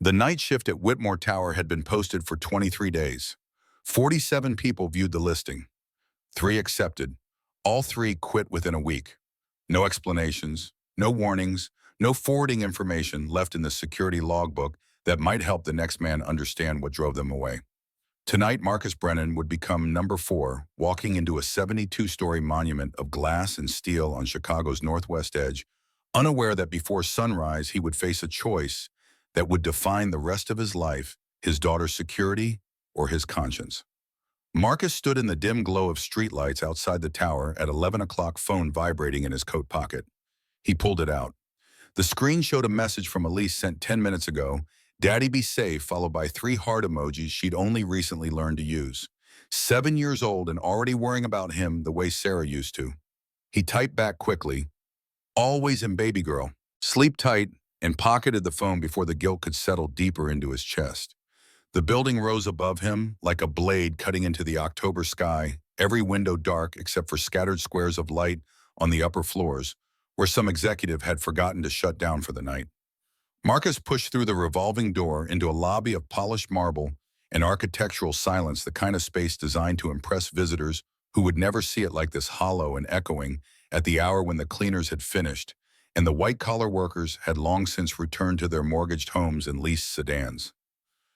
The night shift at Whitmore Tower had been posted for 23 days. 47 people viewed the listing. 3 accepted. All 3 quit within a week. No explanations, no warnings, no forwarding information left in the security logbook that might help the next man understand what drove them away. Tonight, Marcus Brennan would become number 4, walking into a 72-story monument of glass and steel on Chicago's northwest edge, unaware that before sunrise he would face a choice that would define the rest of his life, his daughter's security or his conscience. Marcus stood in the dim glow of streetlights outside the tower at 11 o'clock, phone vibrating in his coat pocket. He pulled it out. The screen showed a message from Elise sent 10 minutes ago, "Daddy be safe," followed by 3 heart emojis she'd only recently learned to use. 7 years old and already worrying about him the way Sarah used to. He typed back quickly, "Always in, baby girl. Sleep tight," and pocketed the phone before the guilt could settle deeper into his chest. The building rose above him like a blade cutting into the October sky, every window dark except for scattered squares of light on the upper floors, where some executive had forgotten to shut down for the night. Marcus pushed through the revolving door into a lobby of polished marble and architectural silence, the kind of space designed to impress visitors who would never see it like this, hollow and echoing at the hour when the cleaners had finished and the white-collar workers had long since returned to their mortgaged homes and leased sedans.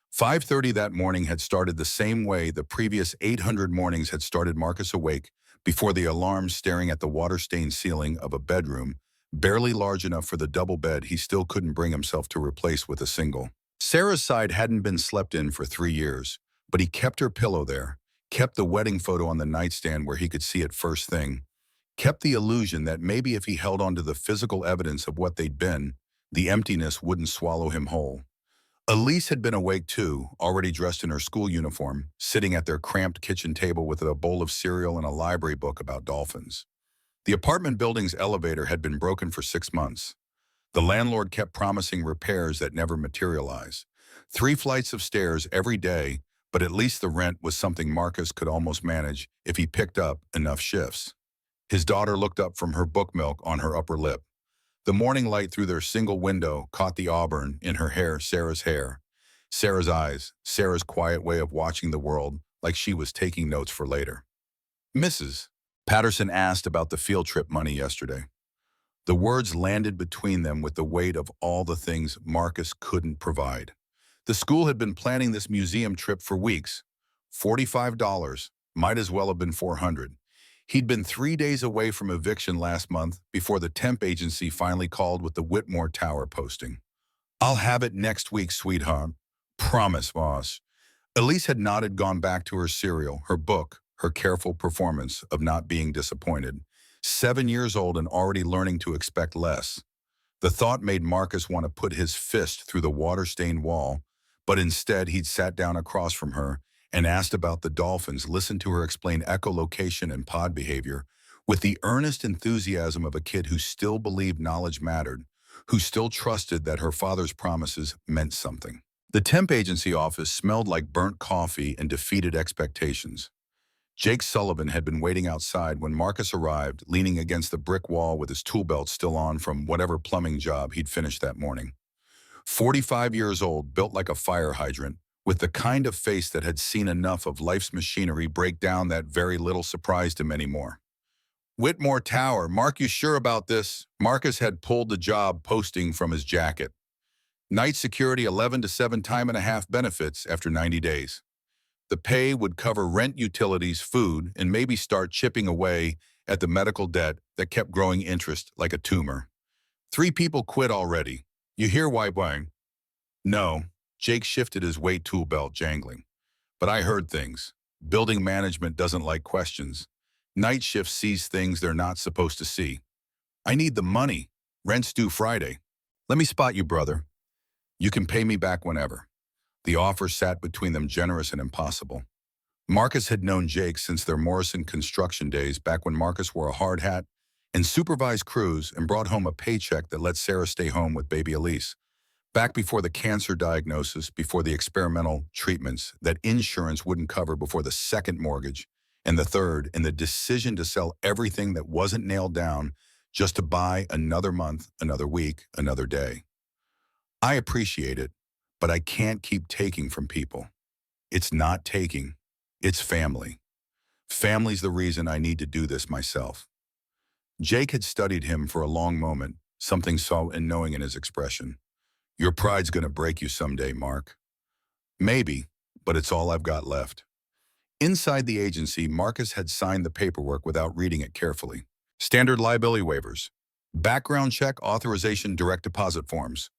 5:30 that morning had started the same way the previous 800 mornings had started Marcus awake before the alarm, staring at the water-stained ceiling of a bedroom, barely large enough for the double bed he still couldn't bring himself to replace with a single. Sarah's side hadn't been slept in for 3 years, but he kept her pillow there, kept the wedding photo on the nightstand where he could see it first thing, kept the illusion that maybe if he held on to the physical evidence of what they'd been, the emptiness wouldn't swallow him whole. Elise had been awake too, already dressed in her school uniform, sitting at their cramped kitchen table with a bowl of cereal and a library book about dolphins. The apartment building's elevator had been broken for 6 months. The landlord kept promising repairs that never materialized. 3 flights of stairs every day, but at least the rent was something Marcus could almost manage if he picked up enough shifts. His daughter looked up from her book milk on her upper lip. The morning light through their single window caught the auburn in her hair, Sarah's hair, Sarah's eyes, Sarah's quiet way of watching the world like she was taking notes for later. "Mrs. Patterson asked about the field trip money yesterday." The words landed between them with the weight of all the things Marcus couldn't provide. The school had been planning this museum trip for weeks. $45, might as well have been $400. He'd been 3 days away from eviction last month before the temp agency finally called with the Whitmore Tower posting. "I'll have it next week, sweetheart. Promise, boss." Elise had nodded, gone back to her cereal, her book, her careful performance of not being disappointed. 7 years old and already learning to expect less. The thought made Marcus want to put his fist through the water-stained wall, but instead he'd sat down across from her and asked about the dolphins, listened to her explain echolocation and pod behavior with the earnest enthusiasm of a kid who still believed knowledge mattered, who still trusted that her father's promises meant something. The temp agency office smelled like burnt coffee and defeated expectations. Jake Sullivan had been waiting outside when Marcus arrived, leaning against the brick wall with his tool belt still on from whatever plumbing job he'd finished that morning. 45 years old, built like a fire hydrant, with the kind of face that had seen enough of life's machinery break down that very little surprised him anymore. "Whitmore Tower, Mark, you sure about this?" Marcus had pulled the job posting from his jacket. "Night security, 11 to 7 time and a half benefits after 90 days. The pay would cover rent, utilities, food, and maybe start chipping away at the medical debt that kept growing interest like a tumor. 3 people quit already. You hear why, Wang?" "No." Jake shifted his weight tool belt, jangling. "But I heard things. Building management doesn't like questions. Night shift sees things they're not supposed to see. I need the money. Rent's due Friday. Let me spot you, brother. You can pay me back whenever." The offer sat between them, generous and impossible. Marcus had known Jake since their Morrison construction days, back when Marcus wore a hard hat and supervised crews and brought home a paycheck that let Sarah stay home with baby Elise. Back before the cancer diagnosis, before the experimental treatments that insurance wouldn't cover, before the second mortgage and the third, and the decision to sell everything that wasn't nailed down just to buy another month, another week, another day. "I appreciate it, but I can't keep taking from people. It's not taking, it's family. Family's the reason I need to do this myself. Jake had studied him for a long moment, something saw and knowing in his expression. Your pride's gonna break you someday, Mark. Maybe, but it's all I've got left. Inside the agency, Marcus had signed the paperwork without reading it carefully. Standard liability waivers, background check, authorization, direct deposit forms.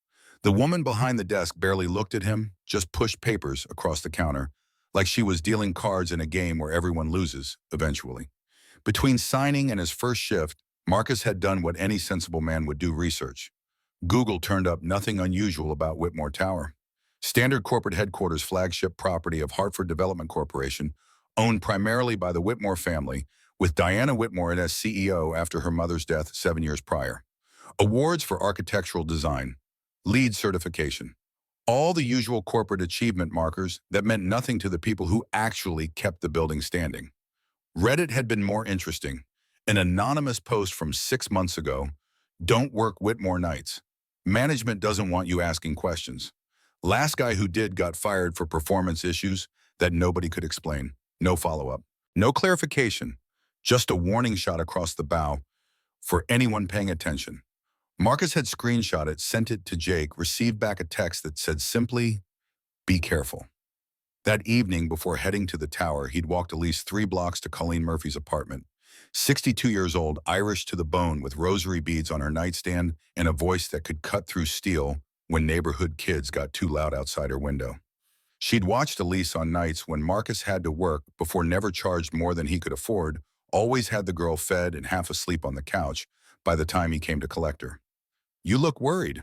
The woman behind the desk barely looked at him, just pushed papers across the counter, like she was dealing cards in a game where everyone loses, eventually. Between signing and his first shift, Marcus had done what any sensible man would do: research. Google turned up nothing unusual about Whitmore Tower. Standard corporate headquarters, flagship property of Hartford Development Corporation, owned primarily by the Whitmore family, with Diana Whitmore as CEO after her mother's death 7 years prior. Awards for architectural design, LEED certification. All the usual corporate achievement markers that meant nothing to the people who actually kept the building standing. Reddit had been more interesting. An anonymous post from 6 months ago: don't work Whitmore nights. Management doesn't want you asking questions. Last guy who did got fired for performance issues that nobody could explain. No follow-up. No clarification. Just a warning shot across the bow for anyone paying attention. Marcus had screenshot it, sent it to Jake, received back a text that said simply, be careful. That evening, before heading to the tower, he'd walked at least 3 blocks to Colleen Murphy's apartment. 62 years old, Irish to the bone, with rosary beads on her nightstand and a voice that could cut through steel when neighborhood kids got too loud outside her window. She'd watched Elise on nights when Marcus had to work before, never charged more than he could afford, always had the girl fed and half asleep on the couch by the time he came to collect her. You look worried.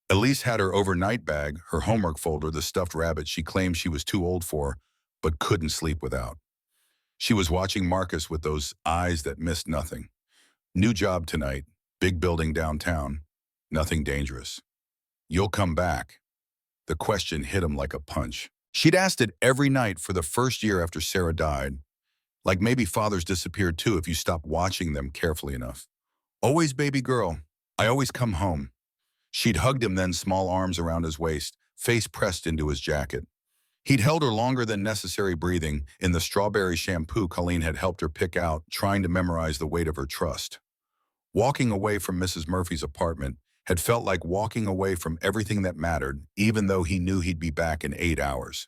Elise had her overnight bag, her homework folder, the stuffed rabbit she claimed she was too old for, but couldn't sleep without. She was watching Marcus with those eyes that missed nothing. New job tonight, big building downtown, nothing dangerous. You'll come back. The question hit him like a punch. She'd asked it every night for the first year after Sarah died. Like maybe fathers disappeared too if you stop watching them carefully enough. Always baby girl. I always come home. She'd hugged him then, small arms around his waist, face pressed into his jacket. He'd held her longer than necessary, breathing in the strawberry shampoo Colleen had helped her pick out, trying to memorize the weight of her trust. Walking away from Mrs. Murphy's apartment had felt like walking away from everything that mattered, even though he knew he'd be back in 8 hours.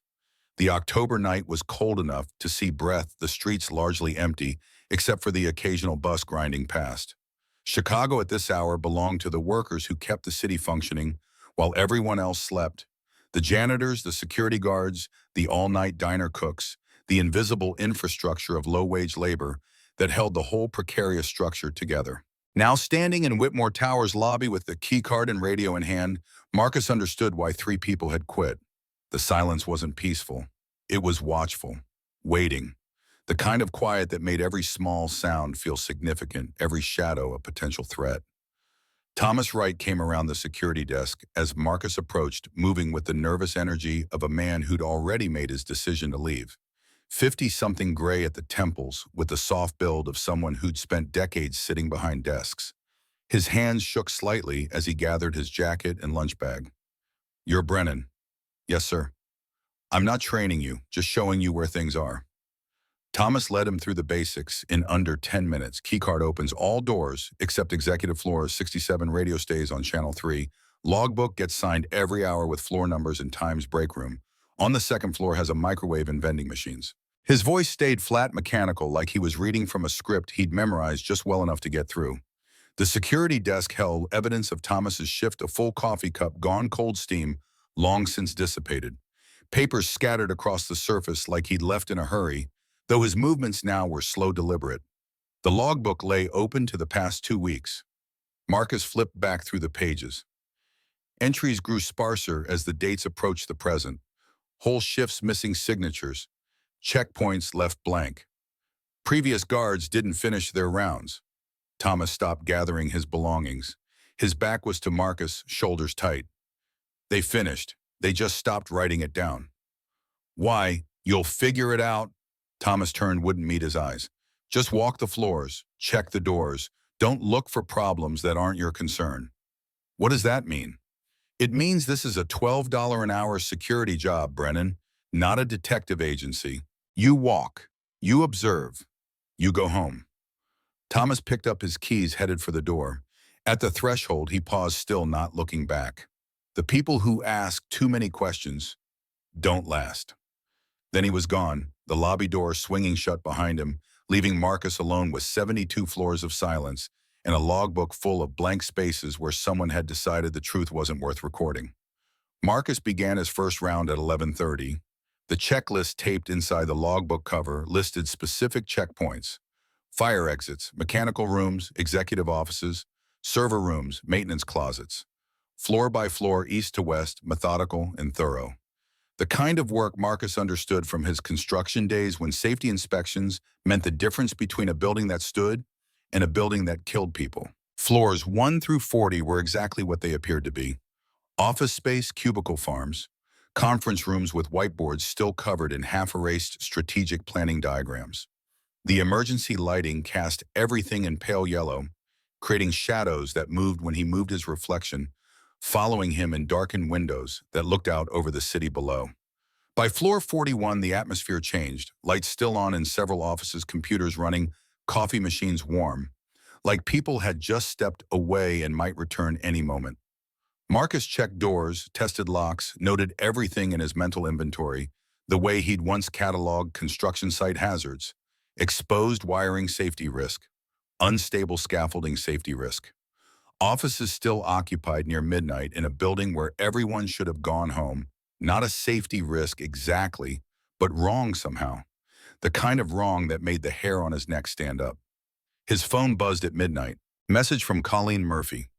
The October night was cold enough to see breath, the streets largely empty, except for the occasional bus grinding past. Chicago at this hour belonged to the workers who kept the city functioning while everyone else slept. The janitors, the security guards, the all-night diner cooks, the invisible infrastructure of low-wage labor that held the whole precarious structure together. Now standing in Whitmore Tower's lobby with the keycard and radio in hand, Marcus understood why 3 people had quit. The silence wasn't peaceful. It was watchful, waiting. The kind of quiet that made every small sound feel significant, every shadow a potential threat. Thomas Wright came around the security desk as Marcus approached, moving with the nervous energy of a man who'd already made his decision to leave. 50-something, gray at the temples, with the soft build of someone who'd spent decades sitting behind desks. His hands shook slightly as he gathered his jacket and lunch bag. You're Brennan. Yes, sir. I'm not training you, just showing you where things are. Thomas led him through the basics in under 10 minutes. Keycard opens all doors except executive floors, 67 radio stays on Channel 3. Logbook gets signed every hour with floor numbers and times. Break room on the 2nd floor has a microwave and vending machines. His voice stayed flat, mechanical, like he was reading from a script he'd memorized just well enough to get through. The security desk held evidence of Thomas's shift: a full coffee cup, gone cold steam, long since dissipated. Papers scattered across the surface like he'd left in a hurry, though his movements now were slow, deliberate. The logbook lay open to the past 2 weeks. Marcus flipped back through the pages. Entries grew sparser as the dates approached the present. Whole shifts missing signatures. Checkpoints left blank. Previous guards didn't finish their rounds. Thomas stopped gathering his belongings. His back was to Marcus, shoulders tight. They finished. They just stopped writing it down. Why? You'll figure it out. Thomas turned, wouldn't meet his eyes. Just walk the floors, check the doors. Don't look for problems that aren't your concern. What does that mean? It means this is a $12 an hour security job, Brennan, not a detective agency. You walk, you observe, you go home. Thomas picked up his keys, headed for the door. At the threshold, he paused, still not looking back. The people who ask too many questions don't last. Then he was gone, the lobby door swinging shut behind him, leaving Marcus alone with 72 floors of silence and a logbook full of blank spaces where someone had decided the truth wasn't worth recording. Marcus began his first round at 11:30. The checklist taped inside the logbook cover listed specific checkpoints: fire exits, mechanical rooms, executive offices, server rooms, maintenance closets. Floor by floor, east to west, methodical and thorough. The kind of work Marcus understood from his construction days, when safety inspections meant the difference between a building that stood and a building that killed people. Floors 1 through 40 were exactly what they appeared to be. Office space, cubicle farms, conference rooms with whiteboards still covered in half-erased strategic planning diagrams. The emergency lighting cast everything in pale yellow, creating shadows that moved when he moved his reflection, following him in darkened windows that looked out over the city below. By floor 41, the atmosphere changed, lights still on in several offices, computers running, coffee machines warm, like people had just stepped away and might return any moment. Marcus checked doors, tested locks, noted everything in his mental inventory, the way he'd once cataloged construction site hazards: exposed wiring safety risk, unstable scaffolding safety risk. Offices still occupied near midnight in a building where everyone should have gone home. Not a safety risk exactly, but wrong somehow. The kind of wrong that made the hair on his neck stand up. His phone buzzed at midnight. Message from Colleen Murphy.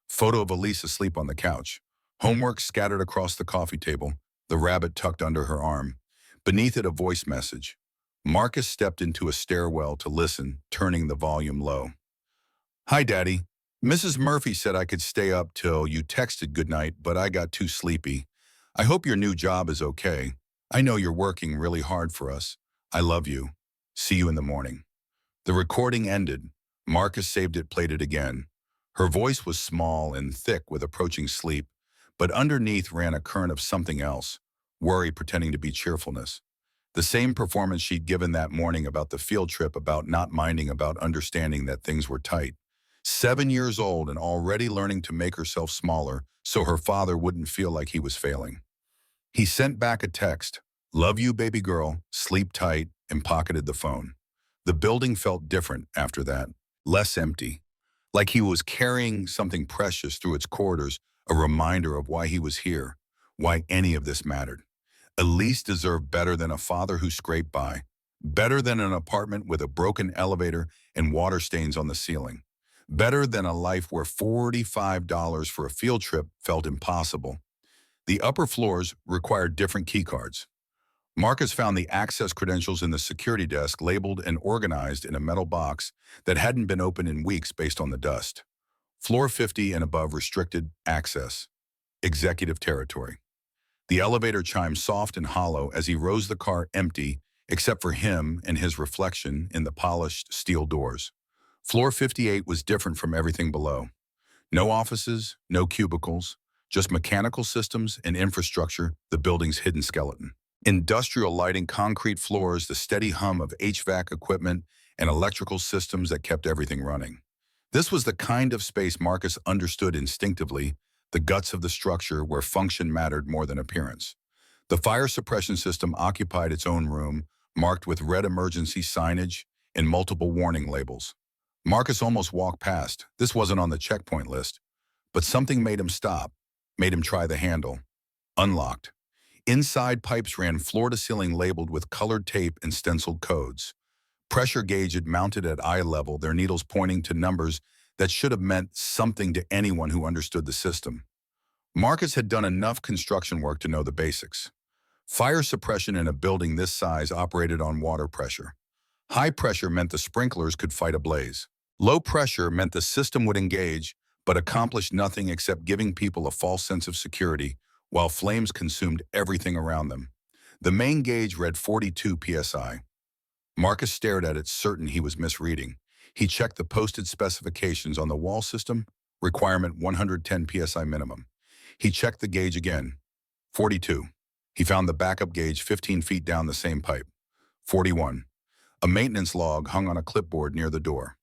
Photo of Elise asleep on the couch. Homework scattered across the coffee table, the rabbit tucked under her arm. Beneath it, a voice message. Marcus stepped into a stairwell to listen, turning the volume low. Hi, Daddy. Mrs. Murphy said I could stay up till you texted goodnight, but I got too sleepy. I hope your new job is okay. I know you're working really hard for us. I love you. See you in the morning. The recording ended. Marcus saved it, played it again. Her voice was small and thick with approaching sleep, but underneath ran a current of something else, worry pretending to be cheerfulness. The same performance she'd given that morning about the field trip, about not minding, about understanding that things were tight. 7 years old and already learning to make herself smaller so her father wouldn't feel like he was failing. He sent back a text, "Love you, baby girl, sleep tight," and pocketed the phone. The building felt different after that, less empty, like he was carrying something precious through its corridors, a reminder of why he was here, why any of this mattered. Elise deserved better than a father who scraped by, better than an apartment with a broken elevator and water stains on the ceiling, better than a life where $45 for a field trip felt impossible. The upper floors required different keycards. Marcus found the access credentials in the security desk, labeled and organized in a metal box that hadn't been opened in weeks based on the dust. Floor 50 and above, restricted access, executive territory. The elevator chimed soft and hollow as he rose, the car empty, except for him and his reflection in the polished steel doors. Floor 58 was different from everything below. No offices, no cubicles, just mechanical systems and infrastructure, the building's hidden skeleton. Industrial lighting, concrete floors, the steady hum of HVAC equipment, and electrical systems that kept everything running. This was the kind of space Marcus understood instinctively, the guts of the structure where function mattered more than appearance. The fire suppression system occupied its own room, marked with red emergency signage and multiple warning labels. Marcus almost walked past. This wasn't on the checkpoint list, but something made him stop, made him try the handle. Unlocked. Inside, pipes ran floor to ceiling, labeled with colored tape and stenciled codes. Pressure gauge had mounted at eye level, their needles pointing to numbers that should have meant something to anyone who understood the system. Marcus had done enough construction work to know the basics. Fire suppression in a building this size operated on water pressure. High pressure meant the sprinklers could fight a blaze. Low pressure meant the system would engage, but accomplish nothing except giving people a false sense of security, while flames consumed everything around them. The main gauge read 42 psi. Marcus stared at it, certain he was misreading. He checked the posted specifications on the wall system, requirement 110 psi minimum. He checked the gauge again. 42. He found the backup gauge 15 feet down the same pipe. 41. A maintenance log hung on a clipboard near the door.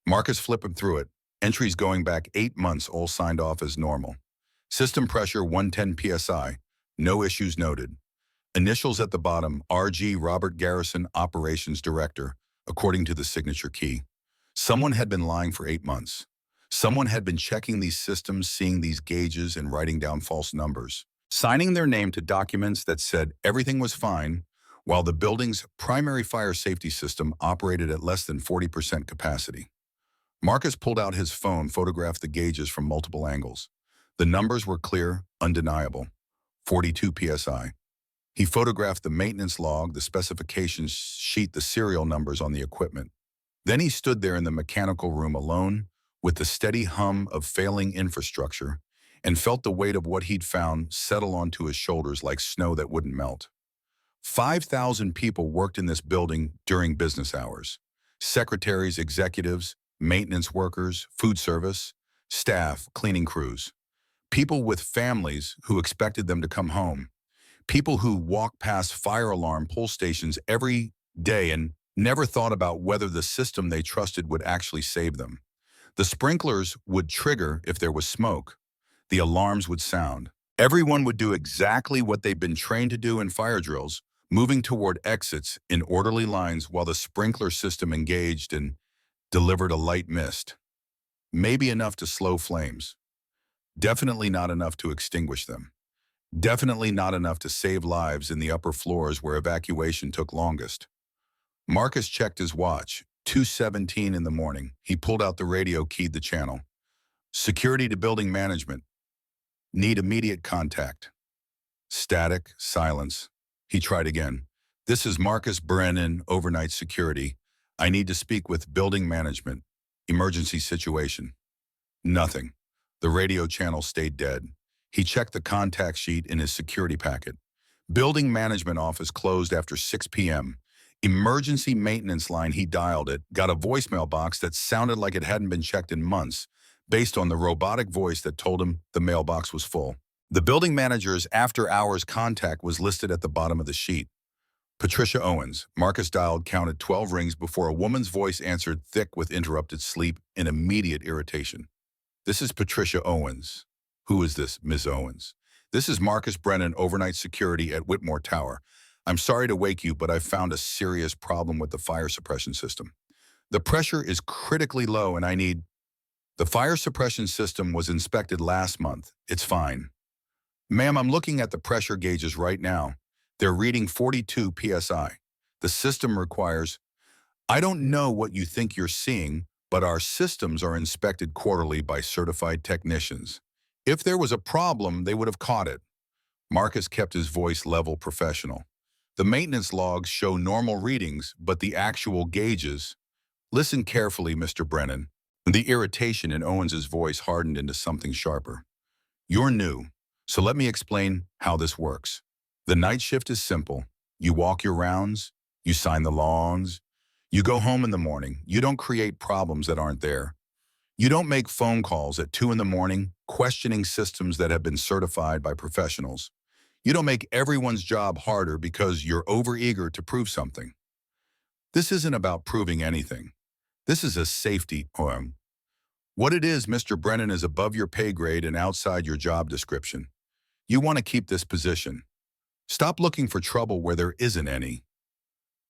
Marcus flipped through it. Entries going back 8 months all signed off as normal. System pressure 110 psi. No issues noted. Initials at the bottom, RG Robert Garrison, Operations Director, according to the signature key. Someone had been lying for 8 months. Someone had been checking these systems, seeing these gauges, and writing down false numbers, signing their name to documents that said everything was fine, while the building's primary fire safety system operated at less than 40% capacity. Marcus pulled out his phone, photographed the gauges from multiple angles. The numbers were clear, undeniable. 42 psi. He photographed the maintenance log, the specifications sheet, the serial numbers on the equipment. Then he stood there in the mechanical room alone, with the steady hum of failing infrastructure, and felt the weight of what he'd found settle onto his shoulders like snow that wouldn't melt. 5,000 people worked in this building during business hours. Secretaries, executives, maintenance workers, food service, staff, cleaning crews. People with families who expected them to come home. People who walked past fire alarm pull stations every day and never thought about whether the system they trusted would actually save them. The sprinklers would trigger if there was smoke. The alarms would sound. Everyone would do exactly what they've been trained to do in fire drills, moving toward exits in orderly lines while the sprinkler system engaged and delivered a light mist. Maybe enough to slow flames. Definitely not enough to extinguish them. Definitely not enough to save lives in the upper floors where evacuation took longest. Marcus checked his watch. 2:17 in the morning. He pulled out the radio, keyed the channel. Security to building management. Need immediate contact. Static, silence. He tried again. This is Marcus Brennan, overnight security. I need to speak with building management. Emergency situation. Nothing. The radio channel stayed dead. He checked the contact sheet in his security packet. Building management office closed after 6 p.m. Emergency maintenance line, he dialed it, got a voicemail box that sounded like it hadn't been checked in months, based on the robotic voice that told him the mailbox was full. The building manager's after-hours contact was listed at the bottom of the sheet. Patricia Owens. Marcus dialed, counted 12 rings before a woman's voice answered, thick with interrupted sleep and immediate irritation. This is Patricia Owens. Who is this, Ms. Owens? This is Marcus Brennan, overnight security at Whitmore Tower. I'm sorry to wake you, but I've found a serious problem with the fire suppression system. The pressure is critically low and I need... The fire suppression system was inspected last month. It's fine. Ma'am, I'm looking at the pressure gauges right now. They're reading 42 psi. The system requires... I don't know what you think you're seeing, but our systems are inspected quarterly by certified technicians. If there was a problem, they would have caught it. Marcus kept his voice level, professional. The maintenance logs show normal readings, but the actual gauges... Listen carefully, Mr. Brennan. The irritation in Owens's voice hardened into something sharper. You're new, so let me explain how this works. The night shift is simple. You walk your rounds, you sign the logs, you go home in the morning. You don't create problems that aren't there. You don't make phone calls at 2 in the morning questioning systems that have been certified by professionals. You don't make everyone's job harder because you're overeager to prove something. This isn't about proving anything. This is a safety poem. What it is, Mr. Brennan, is above your pay grade and outside your job description. You want to keep this position. Stop looking for trouble where there isn't any.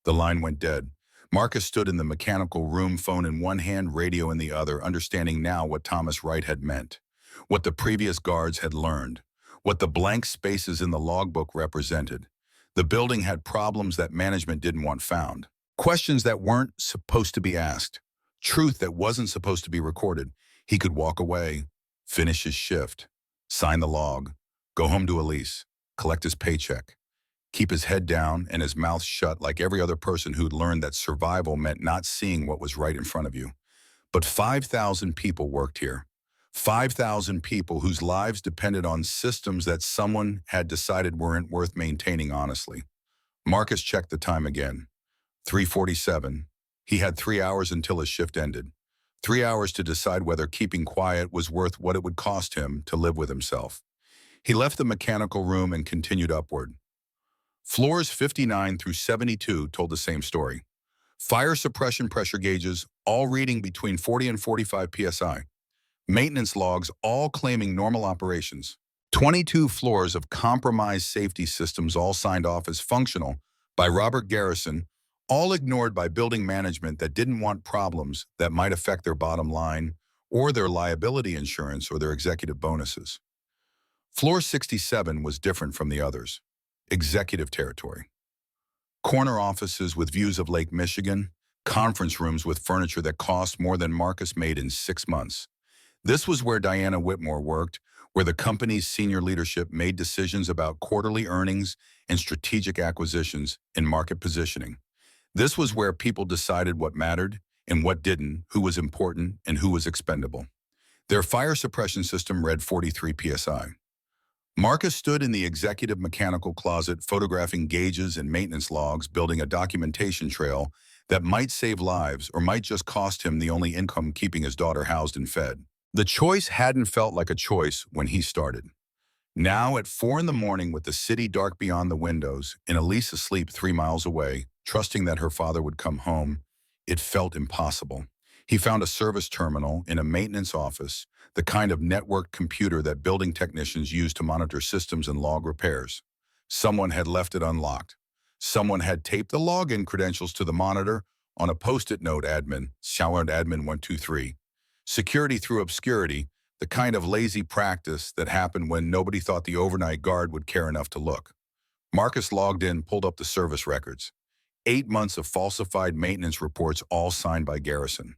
The line went dead. Marcus stood in the mechanical room, phone in one hand, radio in the other, understanding now what Thomas Wright had meant, what the previous guards had learned, what the blank spaces in the logbook represented. The building had problems that management didn't want found, questions that weren't supposed to be asked, truth that wasn't supposed to be recorded. He could walk away, finish his shift, sign the log, go home to Elise, collect his paycheck, keep his head down and his mouth shut like every other person who'd learned that survival meant not seeing what was right in front of you. But 5,000 people worked here. 5,000 people whose lives depended on systems that someone had decided weren't worth maintaining honestly. Marcus checked the time again. 3:47. He had 3 hours until his shift ended. 3 hours to decide whether keeping quiet was worth what it would cost him to live with himself. He left the mechanical room and continued upward. Floors 59 through 72 told the same story. Fire suppression pressure gauges, all reading between 40 and 45 psi. Maintenance logs, all claiming normal operations. 22 floors of compromised safety systems, all signed off as functional by Robert Garrison, all ignored by building management that didn't want problems that might affect their bottom line or their liability insurance or their executive bonuses. Floor 67 was different from the others. Executive territory. Corner offices with views of Lake Michigan, conference rooms with furniture that cost more than Marcus made in 6 months. This was where Diana Whitmore worked, where the company's senior leadership made decisions about quarterly earnings and strategic acquisitions and market positioning. This was where people decided what mattered and what didn't, who was important and who was expendable. Their fire suppression system read 43 psi. Marcus stood in the executive mechanical closet photographing gauges and maintenance logs, building a documentation trail that might save lives or might just cost him the only income keeping his daughter housed and fed. The choice hadn't felt like a choice when he started. Now at 4 in the morning with the city dark beyond the windows and Elise asleep 3 miles away, trusting that her father would come home, it felt impossible. He found a service terminal in a maintenance office, the kind of networked computer that building technicians use to monitor systems and log repairs. Someone had left it unlocked. Someone had taped the login credentials to the monitor on a post-it note: admin, showered admin 123. Security through obscurity, the kind of lazy practice that happened when nobody thought the overnight guard would care enough to look. Marcus logged in, pulled up the service records. 8 months of falsified maintenance reports, all signed by Garrison.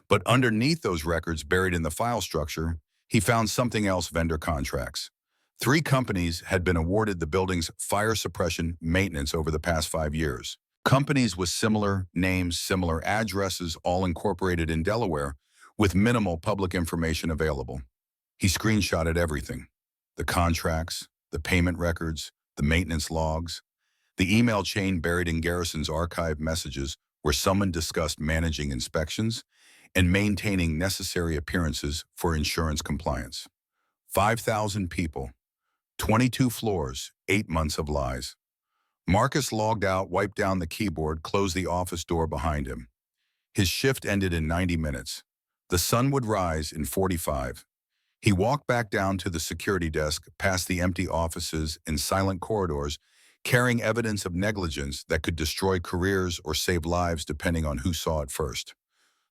But underneath those records, buried in the file structure, he found something else: vendor contracts. 3 companies had been awarded the building's fire suppression maintenance over the past 5 years. Companies with similar names, similar addresses, all incorporated in Delaware, with minimal public information available. He screenshotted everything: the contracts, the payment records, the maintenance logs, the email chain buried in Garrison's archived messages where someone discussed managing inspections and maintaining necessary appearances for insurance compliance. 5,000 people, 22 floors, 8 months of lies. Marcus logged out, wiped down the keyboard, closed the office door behind him. His shift ended in 90 minutes. The sun would rise in 45. He walked back down to the security desk, past the empty offices and silent corridors, carrying evidence of negligence that could destroy careers or save lives depending on who saw it first.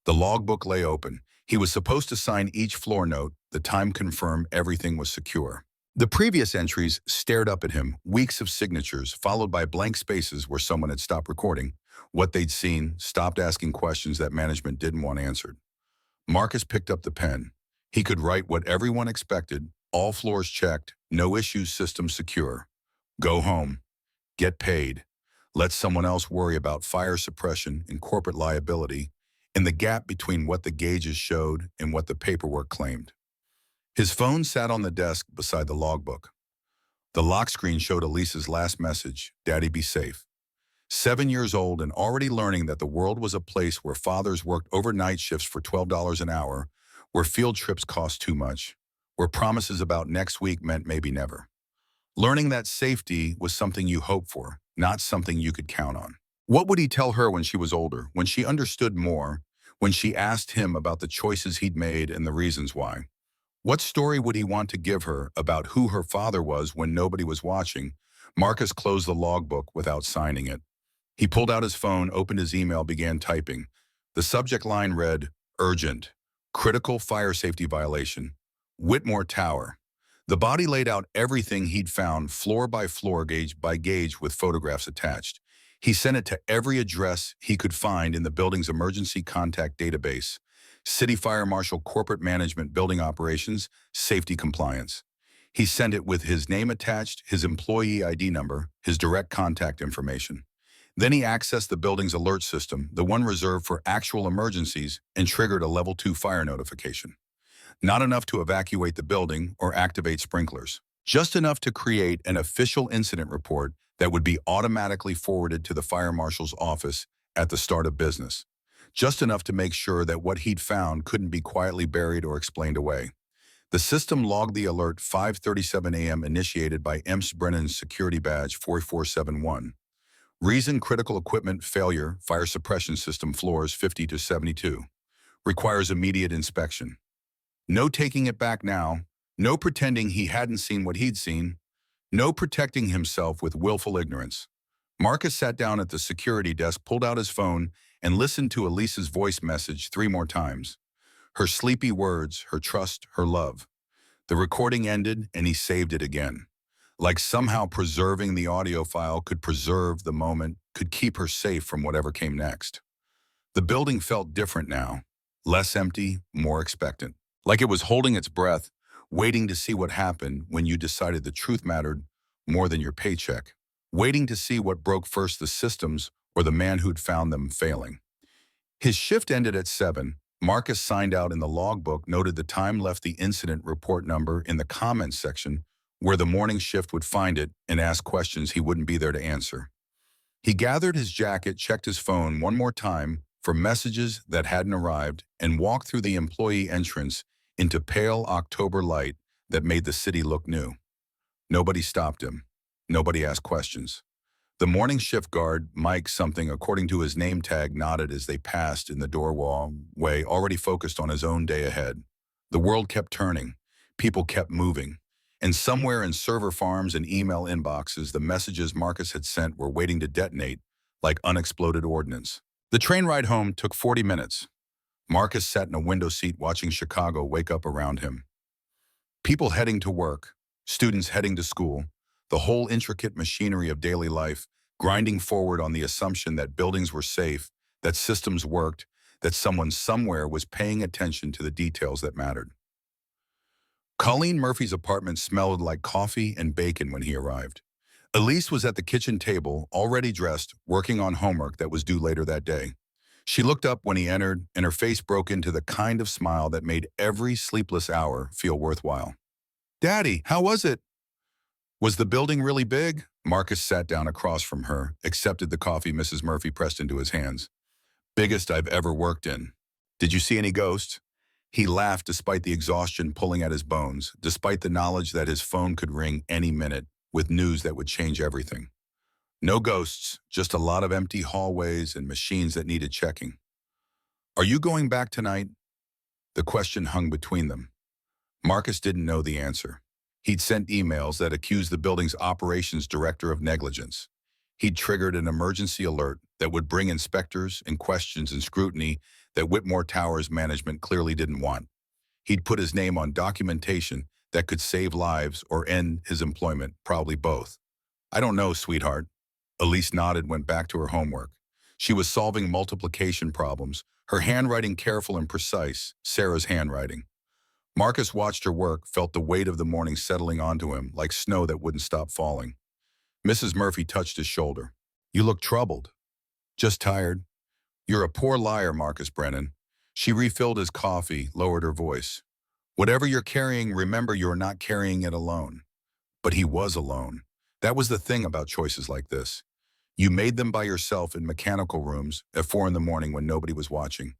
The logbook lay open. He was supposed to sign each floor note. The time confirmed everything was secure. The previous entries stared up at him, weeks of signatures, followed by blank spaces where someone had stopped recording what they'd seen, stopped asking questions that management didn't want answered. Marcus picked up the pen. He could write what everyone expected: all floors checked, no issues, system secure. Go home. Get paid. Let someone else worry about fire suppression and corporate liability, in the gap between what the gauges showed and what the paperwork claimed. His phone sat on the desk beside the logbook. The lock screen showed Elise's last message: Daddy, be safe. 7 years old and already learning that the world was a place where fathers worked overnight shifts for $12 an hour, where field trips cost too much, where promises about next week meant maybe never. Learning that safety was something you hoped for, not something you could count on. What would he tell her when she was older, when she understood more, when she asked him about the choices he'd made and the reasons why? What story would he want to give her about who her father was when nobody was watching? Marcus closed the logbook without signing it. He pulled out his phone, opened his email, began typing. The subject line read, urgent, critical fire safety violation, Whitmore Tower. The body laid out everything he'd found, floor by floor, gauge by gauge, with photographs attached. He sent it to every address he could find in the building's emergency contact database: City Fire Marshal, Corporate Management, Building Operations, Safety Compliance. He sent it with his name attached, his employee ID number, his direct contact information. Then he accessed the building's alert system, the one reserved for actual emergencies, and triggered a level 2 fire notification. Not enough to evacuate the building or activate sprinklers, just enough to create an official incident report that would be automatically forwarded to the fire marshal's office at the start of business. Just enough to make sure that what he'd found couldn't be quietly buried or explained away. The system logged the alert 5:37 a.m. initiated by EMS Brennan's security badge 4471. Reason critical equipment failure, fire suppression system floors 50 to 72. Requires immediate inspection. No taking it back now. No pretending he hadn't seen what he'd seen. No protecting himself with willful ignorance. Marcus sat down at the security desk, pulled out his phone, and listened to Elisa's voice message 3 more times. Her sleepy words, her trust, her love. The recording ended, and he saved it again. Like somehow preserving the audio file could preserve the moment, could keep her safe from whatever came next. The building felt different now. Less empty, more expectant. Like it was holding its breath, waiting to see what happened when you decided the truth mattered more than your paycheck. Waiting to see what broke first, the systems or the man who'd found them failing. His shift ended at 7. Marcus signed out in the logbook, noted the time, left the incident report number in the comments section where the morning shift would find it, and asked questions he wouldn't be there to answer. He gathered his jacket, checked his phone 1 more time for messages that hadn't arrived, and walked through the employee entrance into pale October light that made the city look new. Nobody stopped him. Nobody asked questions. The morning shift guard, Mike something according to his name tag, nodded as they passed in the doorway, already focused on his own day ahead. The world kept turning. People kept moving. And somewhere in server farms and email inboxes, the messages Marcus had sent were waiting to detonate like unexploded ordnance. The train ride home took 40 minutes. Marcus sat in a window seat watching Chicago wake up around him. People heading to work, students heading to school, the whole intricate machinery of daily life grinding forward on the assumption that buildings were safe, that systems worked, that someone somewhere was paying attention to the details that mattered. Colleen Murphy's apartment smelled like coffee and bacon when he arrived. Elise was at the kitchen table, already dressed, working on homework that was due later that day. She looked up when he entered, and her face broke into the kind of smile that made every sleepless hour feel worthwhile. "Daddy, how was it?" "Was the building really big?" Marcus sat down across from her, accepted the coffee Mrs. Murphy pressed into his hands. "Biggest I've ever worked in." "Did you see any ghosts?" He laughed despite the exhaustion pulling at his bones, despite the knowledge that his phone could ring any minute with news that would change everything. "No ghosts, just a lot of empty hallways and machines that needed checking." "Are you going back tonight?" The question hung between them. Marcus didn't know the answer. He'd sent emails that accused the building's operations director of negligence. He'd triggered an emergency alert that would bring inspectors and questions and scrutiny that Whitmore Towers management clearly didn't want. He'd put his name on documentation that could save lives or end his employment, probably both. "I don't know, sweetheart." Elise nodded, went back to her homework. She was solving multiplication problems, her handwriting careful and precise, Sarah's handwriting. Marcus watched her work, felt the weight of the morning settling onto him like snow that wouldn't stop falling. Mrs. Murphy touched his shoulder. "You look troubled." "Just tired." "You're a poor liar, Marcus Brennan." She refilled his coffee, lowered her voice. "Whatever you're carrying, remember you're not carrying it alone." But he was alone. That was the thing about choices like this. You made them by yourself in mechanical rooms at 4 in the morning when nobody was watching.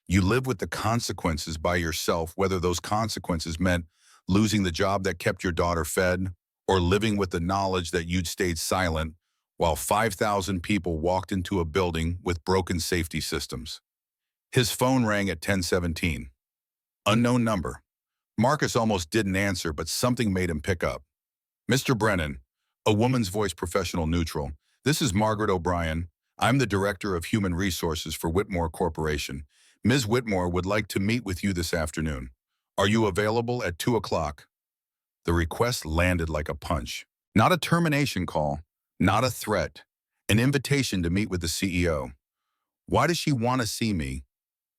You live with the consequences by yourself, whether those consequences meant losing the job that kept your daughter fed, or living with the knowledge that you'd stayed silent while 5,000 people walked into a building with broken safety systems. His phone rang at 10:17. Unknown number. Marcus almost didn't answer, but something made him pick up. "Mr. Brennan," a woman's voice, professional, neutral. "This is Margaret O'Brien. I'm the Director of Human Resources for Whitmore Corporation. Ms. Whitmore would like to meet with you this afternoon. Are you available at 2 o'clock? The request landed like a punch. Not a termination call, not a threat, an invitation to meet with the CEO. "Why does she want to see me?"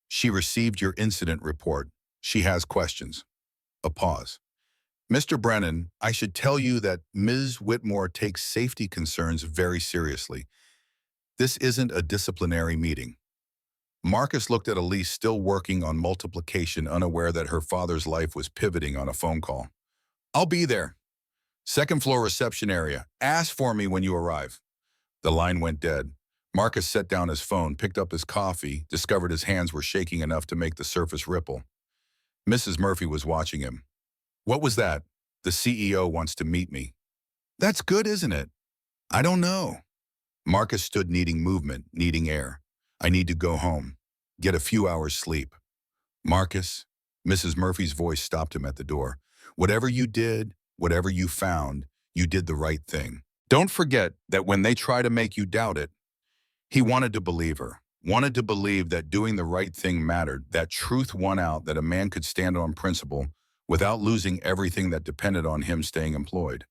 "She received your incident report. She has questions." A pause. "Mr. Brennan, I should tell you that Ms. Whitmore takes safety concerns very seriously. This isn't a disciplinary meeting." Marcus looked at Elise, still working on multiplication, unaware that her father's life was pivoting on a phone call. "I'll be there. Second floor reception area. Ask for me when you arrive." The line went dead. Marcus set down his phone, picked up his coffee, discovered his hands were shaking enough to make the surface ripple. Mrs. Murphy was watching him. What was that? The CEO wants to meet me. That's good, isn't it? I don't know. Marcus stood needing movement, needing air. I need to go home. Get a few hours sleep. Marcus, Mrs. Murphy's voice stopped him at the door. Whatever you did, whatever you found, you did the right thing. Don't forget that when they try to make you doubt it, he wanted to believe her, wanted to believe that doing the right thing mattered, that truth won out, that a man could stand on principle without losing everything that depended on him staying employed.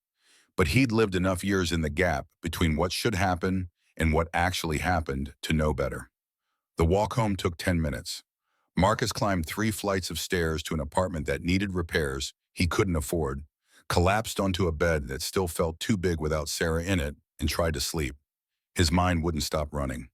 But he'd lived enough years in the gap between what should happen and what actually happened to know better. The walk home took 10 minutes. Marcus climbed 3 flights of stairs to an apartment that needed repairs he couldn't afford, collapsed onto a bed that still felt too big without Sarah in it, and tried to sleep. His mind wouldn't stop running.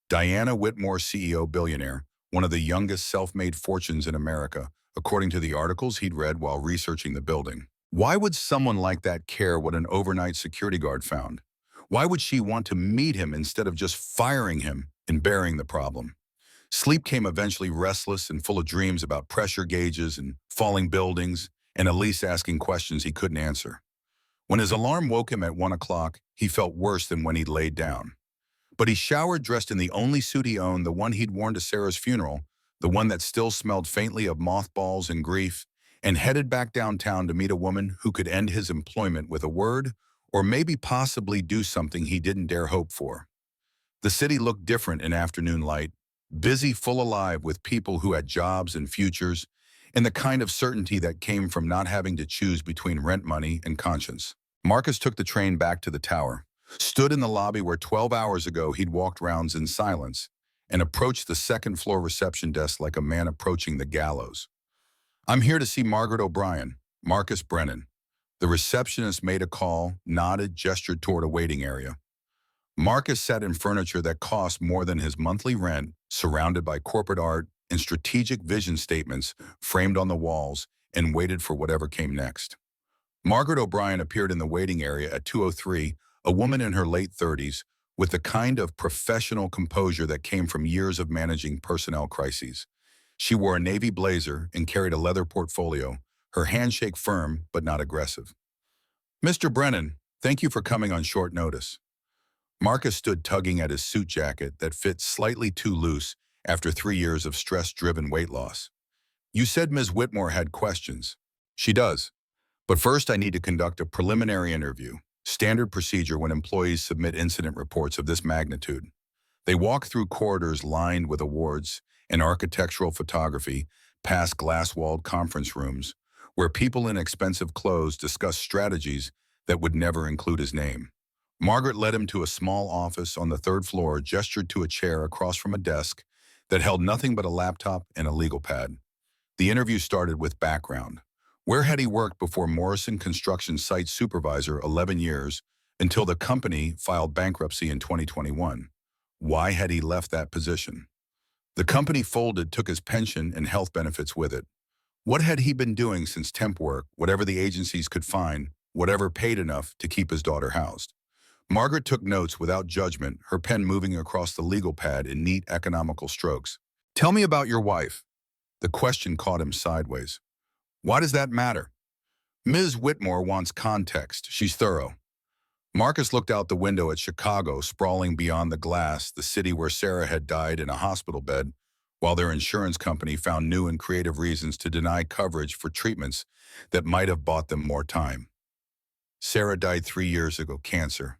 Diana Whitmore, CEO billionaire, one of the youngest self-made fortunes in America, according to the articles he'd read while researching the building. Why would someone like that care what an overnight security guard found? Why would she want to meet him instead of just firing him and burying the problem? Sleep came eventually restless and full of dreams about pressure gauges and falling buildings, and Elise asking questions he couldn't answer. When his alarm woke him at 1 o'clock, he felt worse than when he'd laid down. But he showered dressed in the only suit he owned, the one he'd worn to Sarah's funeral, the one that still smelled faintly of mothballs and grief, and headed back downtown to meet a woman who could end his employment with a word, or maybe possibly do something he didn't dare hope for. The city looked different in afternoon light, busy, full alive with people who had jobs and futures, and the kind of certainty that came from not having to choose between rent money and conscience. Marcus took the train back to the tower, stood in the lobby where 12 hours ago he'd walked rounds in silence, and approached the second-floor reception desk like a man approaching the gallows. "I'm here to see Margaret O'Brien, Marcus Brennan." The receptionist made a call, nodded, gestured toward a waiting area. Marcus sat in furniture that cost more than his monthly rent, surrounded by corporate art and strategic vision statements framed on the walls, and waited for whatever came next. Margaret O'Brien appeared in the waiting area at 2:03, a woman in her late 30s, with the kind of professional composure that came from years of managing personnel crises. She wore a navy blazer and carried a leather portfolio, her handshake firm but not aggressive. "Mr. Brennan, thank you for coming on short notice." Marcus stood tugging at his suit jacket that fit slightly too loose after 3 years of stress-driven weight loss. "You said Ms. Whitmore had questions." "She does. But first I need to conduct a preliminary interview, standard procedure when employees submit incident reports of this magnitude." They walked through corridors lined with awards and architectural photography, past glass-walled conference rooms, where people in expensive clothes discussed strategies that would never include his name. Margaret led him to a small office on the 3rd floor, gestured to a chair across from a desk that held nothing but a laptop and a legal pad. The interview started with background. Where had he worked before Morrison Construction Site Supervisor 11 years until the company filed bankruptcy in 2021? Why had he left that position? The company folded, took his pension and health benefits with it. What had he been doing since temp work, whatever the agencies could find, whatever paid enough to keep his daughter housed? Margaret took notes without judgment, her pen moving across the legal pad in neat, economical strokes. "Tell me about your wife." The question caught him sideways. "Why does that matter?" "Ms. Whitmore wants context. She's thorough." Marcus looked out the window at Chicago, sprawling beyond the glass, the city where Sarah had died in a hospital bed, while their insurance company found new and creative reasons to deny coverage for treatments that might have bought them more time. "Sarah died 3 years ago, cancer.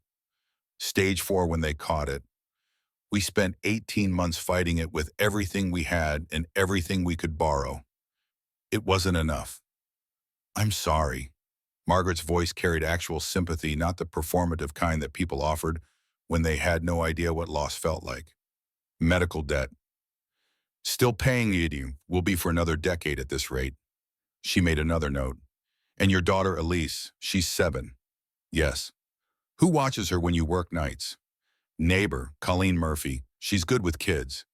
Stage 4 when they caught it. We spent 18 months fighting it with everything we had and everything we could borrow. It wasn't enough." "I'm sorry." Margaret's voice carried actual sympathy, not the performative kind that people offered when they had no idea what loss felt like. "Medical debt. Still paying you will be for another decade at this rate." She made another note. "And your daughter Elise, she's 7. "Yes." "Who watches her when you work nights?" "Neighbor, Colleen Murphy. She's good with kids."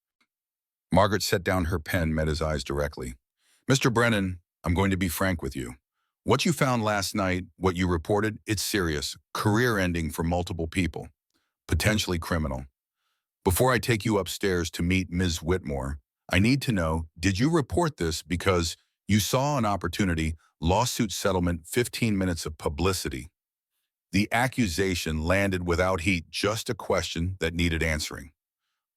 Margaret set down her pen, met his eyes directly. "Mr. Brennan, I'm going to be frank with you. What you found last night, what you reported, it's serious, career-ending for multiple people, potentially criminal. Before I take you upstairs to meet Ms. Whitmore, I need to know, did you report this because you saw an opportunity, Lawsuit settlement, 15 minutes of publicity. The accusation landed without heat, just a question that needed answering.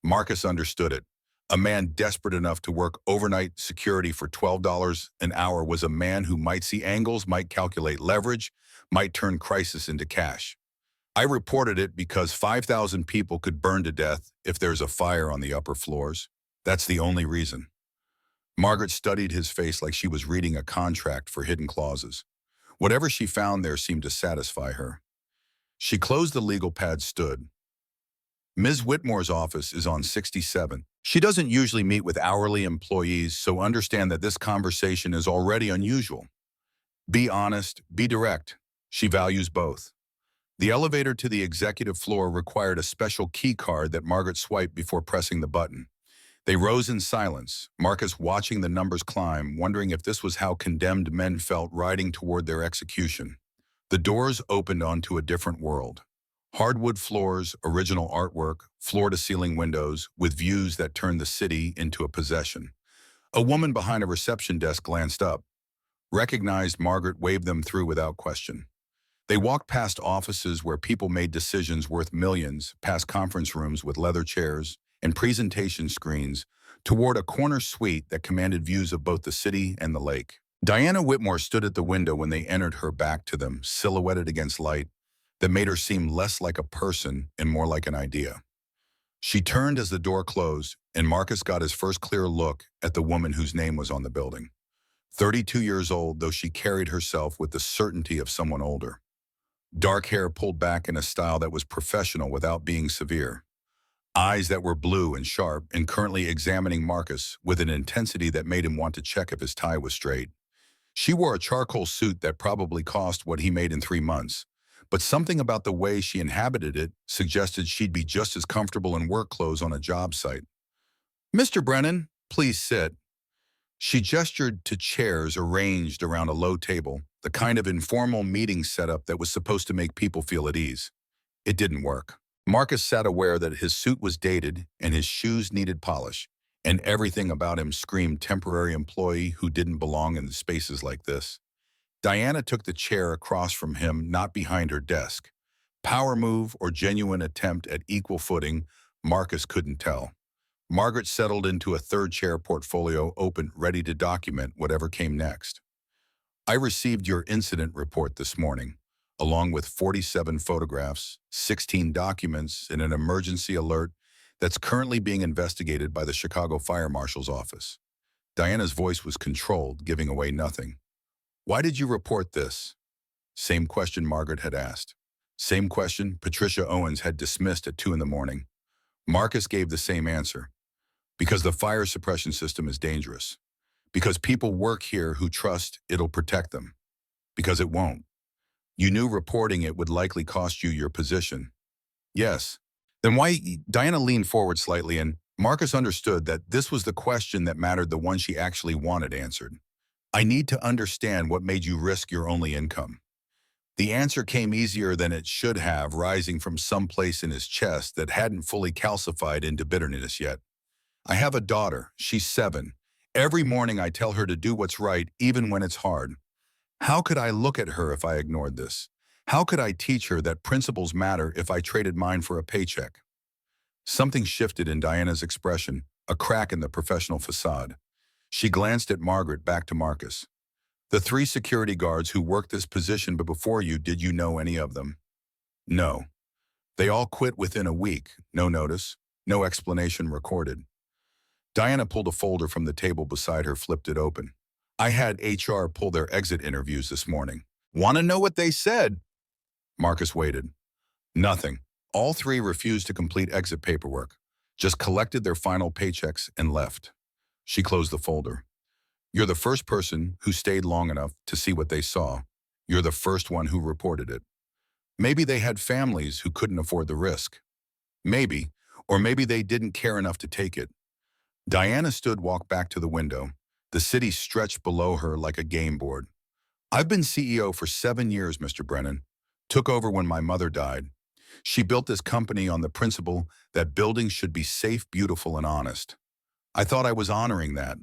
Marcus understood it. A man desperate enough to work overnight security for $12 an hour was a man who might see angles, might calculate leverage, might turn crisis into cash. I reported it because 5,000 people could burn to death if there's a fire on the upper floors. That's the only reason. Margaret studied his face like she was reading a contract for hidden clauses. Whatever she found there seemed to satisfy her. She closed the legal pad, stood. Ms. Whitmore's office is on 67. She doesn't usually meet with hourly employees, so understand that this conversation is already unusual. Be honest, be direct. She values both. The elevator to the executive floor required a special key card that Margaret swiped before pressing the button. They rose in silence, Marcus watching the numbers climb, wondering if this was how condemned men felt riding toward their execution. The doors opened onto a different world. Hardwood floors, original artwork, floor-to-ceiling windows, with views that turned the city into a possession. A woman behind a reception desk glanced up, recognized Margaret, waved them through without question. They walked past offices where people made decisions worth millions, past conference rooms with leather chairs and presentation screens, toward a corner suite that commanded views of both the city and the lake. Diana Whitmore stood at the window when they entered, her back to them, silhouetted against light that made her seem less like a person and more like an idea. She turned as the door closed, and Marcus got his first clear look at the woman whose name was on the building. 32 years old, though she carried herself with the certainty of someone older. Dark hair pulled back in a style that was professional without being severe. Eyes that were blue and sharp, and currently examining Marcus with an intensity that made him want to check if his tie was straight. She wore a charcoal suit that probably cost what he made in 3 months, but something about the way she inhabited it suggested she'd be just as comfortable in work clothes on a job site. "Mr. Brennan, please sit." She gestured to chairs arranged around a low table, the kind of informal meeting setup that was supposed to make people feel at ease. It didn't work. Marcus sat aware that his suit was dated and his shoes needed polish, and everything about him screamed temporary employee who didn't belong in spaces like this. Diana took the chair across from him, not behind her desk. Power move or genuine attempt at equal footing, Marcus couldn't tell. Margaret settled into a third chair, portfolio open, ready to document whatever came next. "I received your incident report this morning, along with 47 photographs, 16 documents, and an emergency alert that's currently being investigated by the Chicago Fire Marshal's office." Diana's voice was controlled, giving away nothing. "Why did you report this?" Same question Margaret had asked. Same question Patricia Owens had dismissed at 2 in the morning. Marcus gave the same answer. "Because the fire suppression system is dangerous. Because people work here who trust it'll protect them. Because it won't. You knew reporting it would likely cost you your position." "Yes." "Then why?" Diana leaned forward slightly, and Marcus understood that this was the question that mattered, the one she actually wanted answered. "I need to understand what made you risk your only income." The answer came easier than it should have, rising from some place in his chest that hadn't fully calcified into bitterness yet. "I have a daughter. She's 7. Every morning I tell her to do what's right, even when it's hard. How could I look at her if I ignored this? How could I teach her that principles matter if I traded mine for a paycheck?" Something shifted in Diana's expression, a crack in the professional facade. She glanced at Margaret, back to Marcus. "The 3 security guards who worked this position but before you, did you know any of them?" "No. They all quit within a week. No notice, no explanation recorded." Diana pulled a folder from the table beside her, flipped it open. "I had HR pull their exit interviews this morning." "Want to know what they said?" Marcus waited. "Nothing. All 3 refused to complete exit paperwork, just collected their final paychecks and left." She closed the folder. "You're the first person who stayed long enough to see what they saw. You're the first one who reported it. Maybe they had families who couldn't afford the risk. Maybe, or maybe they didn't care enough to take it." Diana stood, walked back to the window. The city stretched below her like a game board. "I've been CEO for 7 years, Mr. Brennan. Took over when my mother died. She built this company on the principle that buildings should be safe, beautiful, and honest. I thought I was honoring that.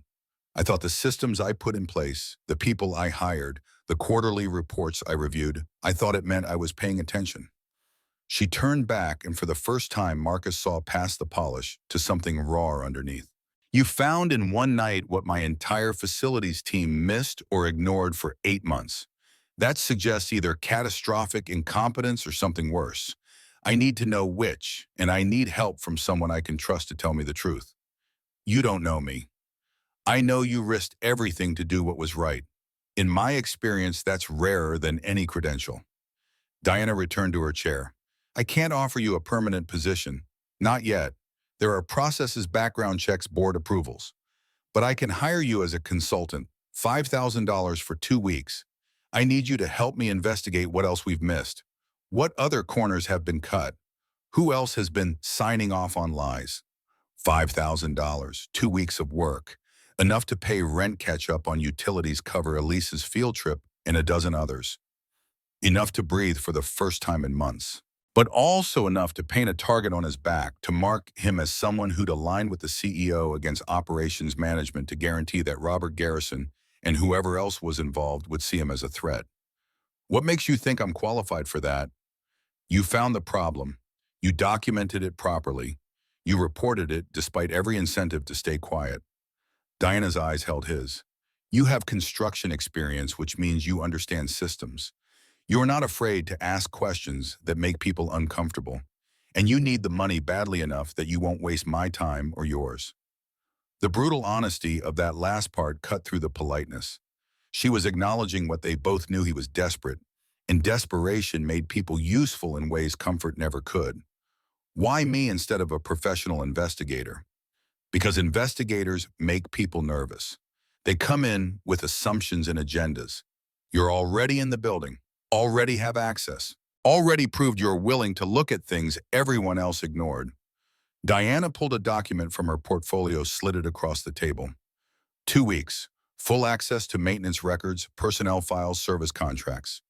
I thought the systems I put in place, the people I hired, The quarterly reports I reviewed, I thought it meant I was paying attention. She turned back, and for the first time, Marcus saw past the polish to something raw underneath. You found in one night what my entire facilities team missed or ignored for 8 months. That suggests either catastrophic incompetence or something worse. I need to know which, and I need help from someone I can trust to tell me the truth. You don't know me. I know you risked everything to do what was right. In my experience, that's rarer than any credential. Diana returned to her chair. I can't offer you a permanent position. Not yet. There are processes, background checks, board approvals. But I can hire you as a consultant, $5,000 for 2 weeks. I need you to help me investigate what else we've missed. What other corners have been cut? Who else has been signing off on lies? $5,000, 2 weeks of work. Enough to pay rent, catch up on utilities, cover Elise's field trip, and a dozen others. Enough to breathe for the first time in months. But also enough to paint a target on his back, to mark him as someone who'd aligned with the CEO against operations management to guarantee that Robert Garrison and whoever else was involved would see him as a threat. What makes you think I'm qualified for that? You found the problem. You documented it properly. You reported it despite every incentive to stay quiet. Diana's eyes held his. You have construction experience, which means you understand systems. You are not afraid to ask questions that make people uncomfortable. And you need the money badly enough that you won't waste my time or yours. The brutal honesty of that last part cut through the politeness. She was acknowledging what they both knew: he was desperate, and desperation made people useful in ways comfort never could. Why me instead of a professional investigator? Because investigators make people nervous. They come in with assumptions and agendas. You're already in the building, already have access, already proved you're willing to look at things everyone else ignored. Diana pulled a document from her portfolio, slid it across the table. 2 weeks, full access to maintenance records, personnel files, service contracts.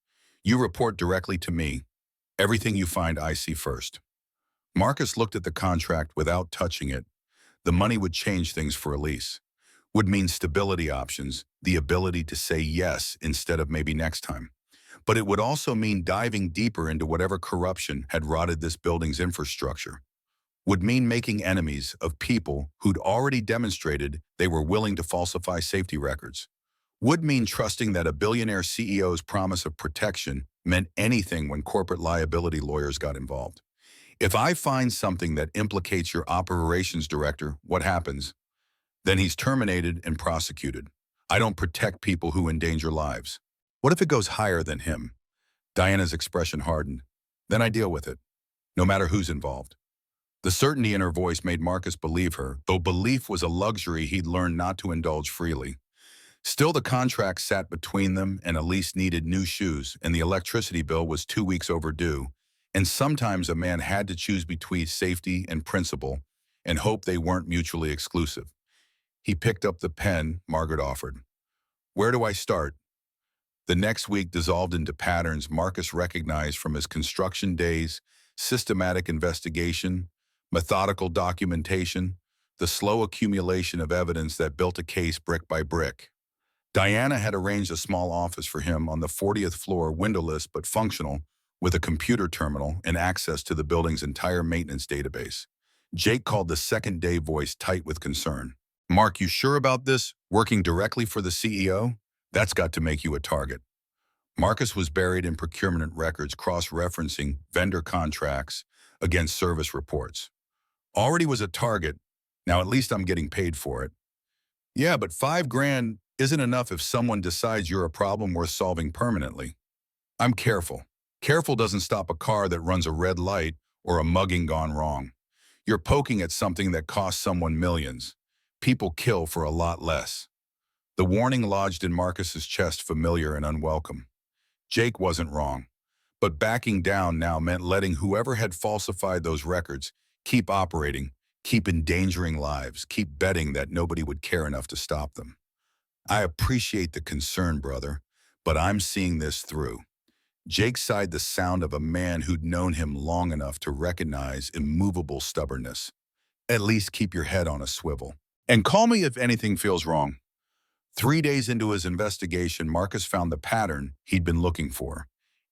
You report directly to me. Everything you find, I see first. Marcus looked at the contract without touching it. The money would change things for Elise. Would mean stability options, the ability to say yes instead of maybe next time. But it would also mean diving deeper into whatever corruption had rotted this building's infrastructure. Would mean making enemies of people who'd already demonstrated they were willing to falsify safety records. Would mean trusting that a billionaire CEO's promise of protection meant anything when corporate liability lawyers got involved. If I find something that implicates your operations director, what happens? Then he's terminated and prosecuted. I don't protect people who endanger lives. What if it goes higher than him? Diana's expression hardened. Then I deal with it, no matter who's involved. The certainty in her voice made Marcus believe her, though belief was a luxury he'd learned not to indulge freely. Still, the contract sat between them, and Elise needed new shoes, and the electricity bill was 2 weeks overdue. And sometimes a man had to choose between safety and principle and hope they weren't mutually exclusive. He picked up the pen Margaret offered. Where do I start? The next week dissolved into patterns Marcus recognized from his construction days: systematic investigation, methodical documentation, the slow accumulation of evidence that built a case brick by brick. Diana had arranged a small office for him on the 40th floor, windowless but functional, with a computer terminal and access to the building's entire maintenance database. Jake called the second day, voice tight with concern. Mark, you sure about this? Working directly for the CEO? That's got to make you a target. Marcus was buried in procurement records, cross-referencing vendor contracts against service reports. Already was a target. Now at least I'm getting paid for it. Yeah, but $5,000 isn't enough if someone decides you're a problem worth solving permanently. I'm careful. Careful doesn't stop a car that runs a red light or a mugging gone wrong. You're poking at something that costs someone millions. People kill for a lot less. The warning lodged in Marcus's chest, familiar and unwelcome. Jake wasn't wrong. But backing down now meant letting whoever had falsified those records keep operating, keep endangering lives, keep betting that nobody would care enough to stop them. I appreciate the concern, brother, but I'm seeing this through. Jake sighed, the sound of a man who'd known him long enough to recognize immovable stubbornness. At least keep your head on a swivel. And call me if anything feels wrong. 3 days into his investigation, Marcus found the pattern he'd been looking for.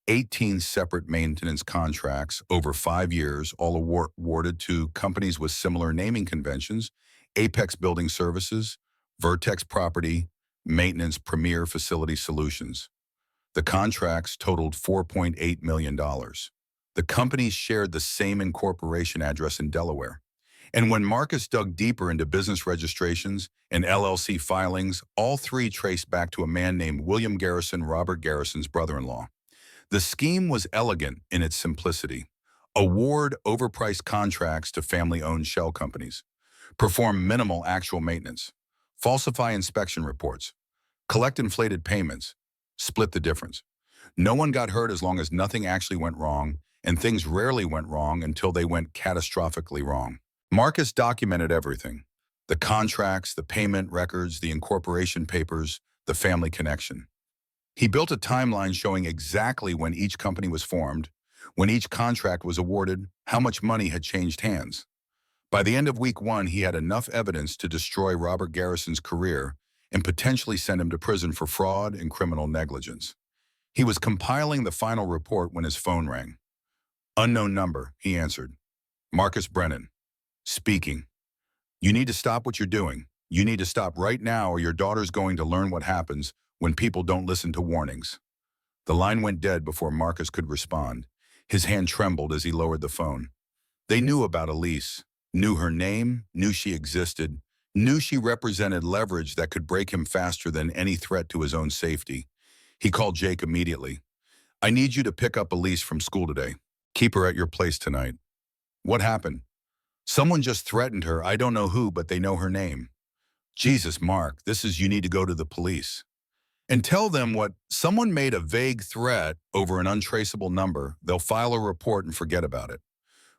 18 separate maintenance contracts over 5 years, all awarded to companies with similar naming conventions: Apex Building Services, Vertex Property, Maintenance Premier Facility Solutions. The contracts totaled $4.8 million. The companies shared the same incorporation address in Delaware. And when Marcus dug deeper into business registrations and LLC filings, all three traced back to a man named William Garrison, Robert Garrison's brother-in-law. The scheme was elegant in its simplicity. Award overpriced contracts to family-owned shell companies. Perform minimal actual maintenance. Falsify inspection reports. Collect inflated payments. Split the difference. No one got hurt as long as nothing actually went wrong, and things rarely went wrong until they went catastrophically wrong. Marcus documented everything: the contracts, the payment records, the incorporation papers, the family connection. He built a timeline showing exactly when each company was formed, when each contract was awarded, how much money had changed hands. By the end of week 1, he had enough evidence to destroy Robert Garrison's career and potentially send him to prison for fraud and criminal negligence. He was compiling the final report when his phone rang. "Unknown number," he answered. "Marcus Brennan. Speaking. You need to stop what you're doing. You need to stop right now, or your daughter's going to learn what happens when people don't listen to warnings." The line went dead before Marcus could respond. His hand trembled as he lowered the phone. They knew about Elise, knew her name, knew she existed, knew she represented leverage that could break him faster than any threat to his own safety. He called Jake immediately. "I need you to pick up Elise from school today. Keep her at your place tonight." "What happened?" "Someone just threatened her. I don't know who, but they know her name." "Jesus, Mark, you need to go to the police. And tell them what? Someone made a vague threat over an untraceable number. They'll file a report and forget about it."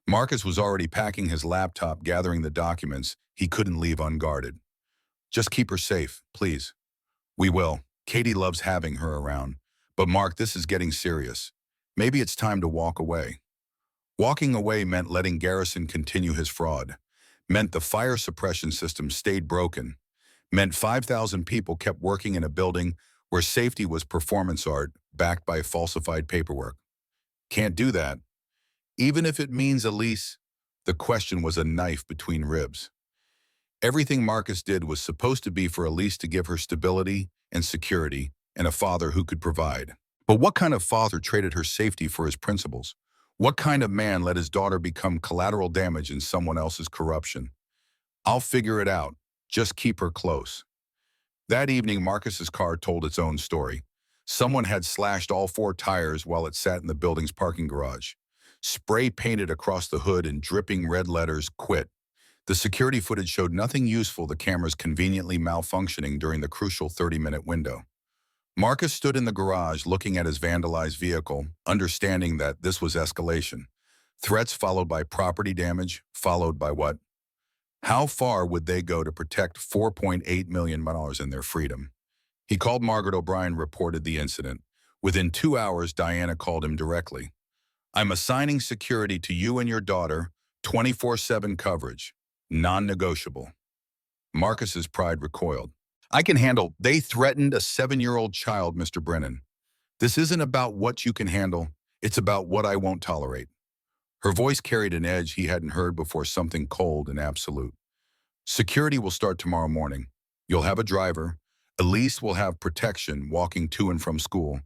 Marcus was already packing his laptop, gathering the documents he couldn't leave unguarded. "Just keep her safe, please." "We will. Katie loves having her around. But Mark, this is getting serious. Maybe it's time to walk away." Walking away meant letting Garrison continue his fraud. Meant the fire suppression system stayed broken. Meant 5,000 people kept working in a building where safety was performance art backed by falsified paperwork. Can't do that. Even if it means Elise. The question was a knife between ribs. Everything Marcus did was supposed to be for Elise to give her stability and security and a father who could provide. But what kind of father traded her safety for his principles? What kind of man let his daughter become collateral damage in someone else's corruption? "I'll figure it out. Just keep her close." That evening, Marcus's car told its own story. Someone had slashed all 4 tires while it sat in the building's parking garage. Spray painted across the hood in dripping red letters, "Quit." The security footage showed nothing useful, the cameras conveniently malfunctioning during the crucial 30-minute window. Marcus stood in the garage looking at his vandalized vehicle, understanding that this was escalation. Threats followed by property damage, followed by what? How far would they go to protect $4.8 million in their freedom? He called Margaret O'Brien, reported the incident. Within 2 hours, Diana called him directly. "I'm assigning security to you and your daughter, 24/7 coverage, non-negotiable." Marcus's pride recoiled. "I can handle." "They threatened a 7-year-old child, Mr. Brennan. This isn't about what you can handle. It's about what I won't tolerate." Her voice carried an edge he hadn't heard before, something cold and absolute. "Security will start tomorrow morning. You'll have a driver. Elise will have protection walking to and from school.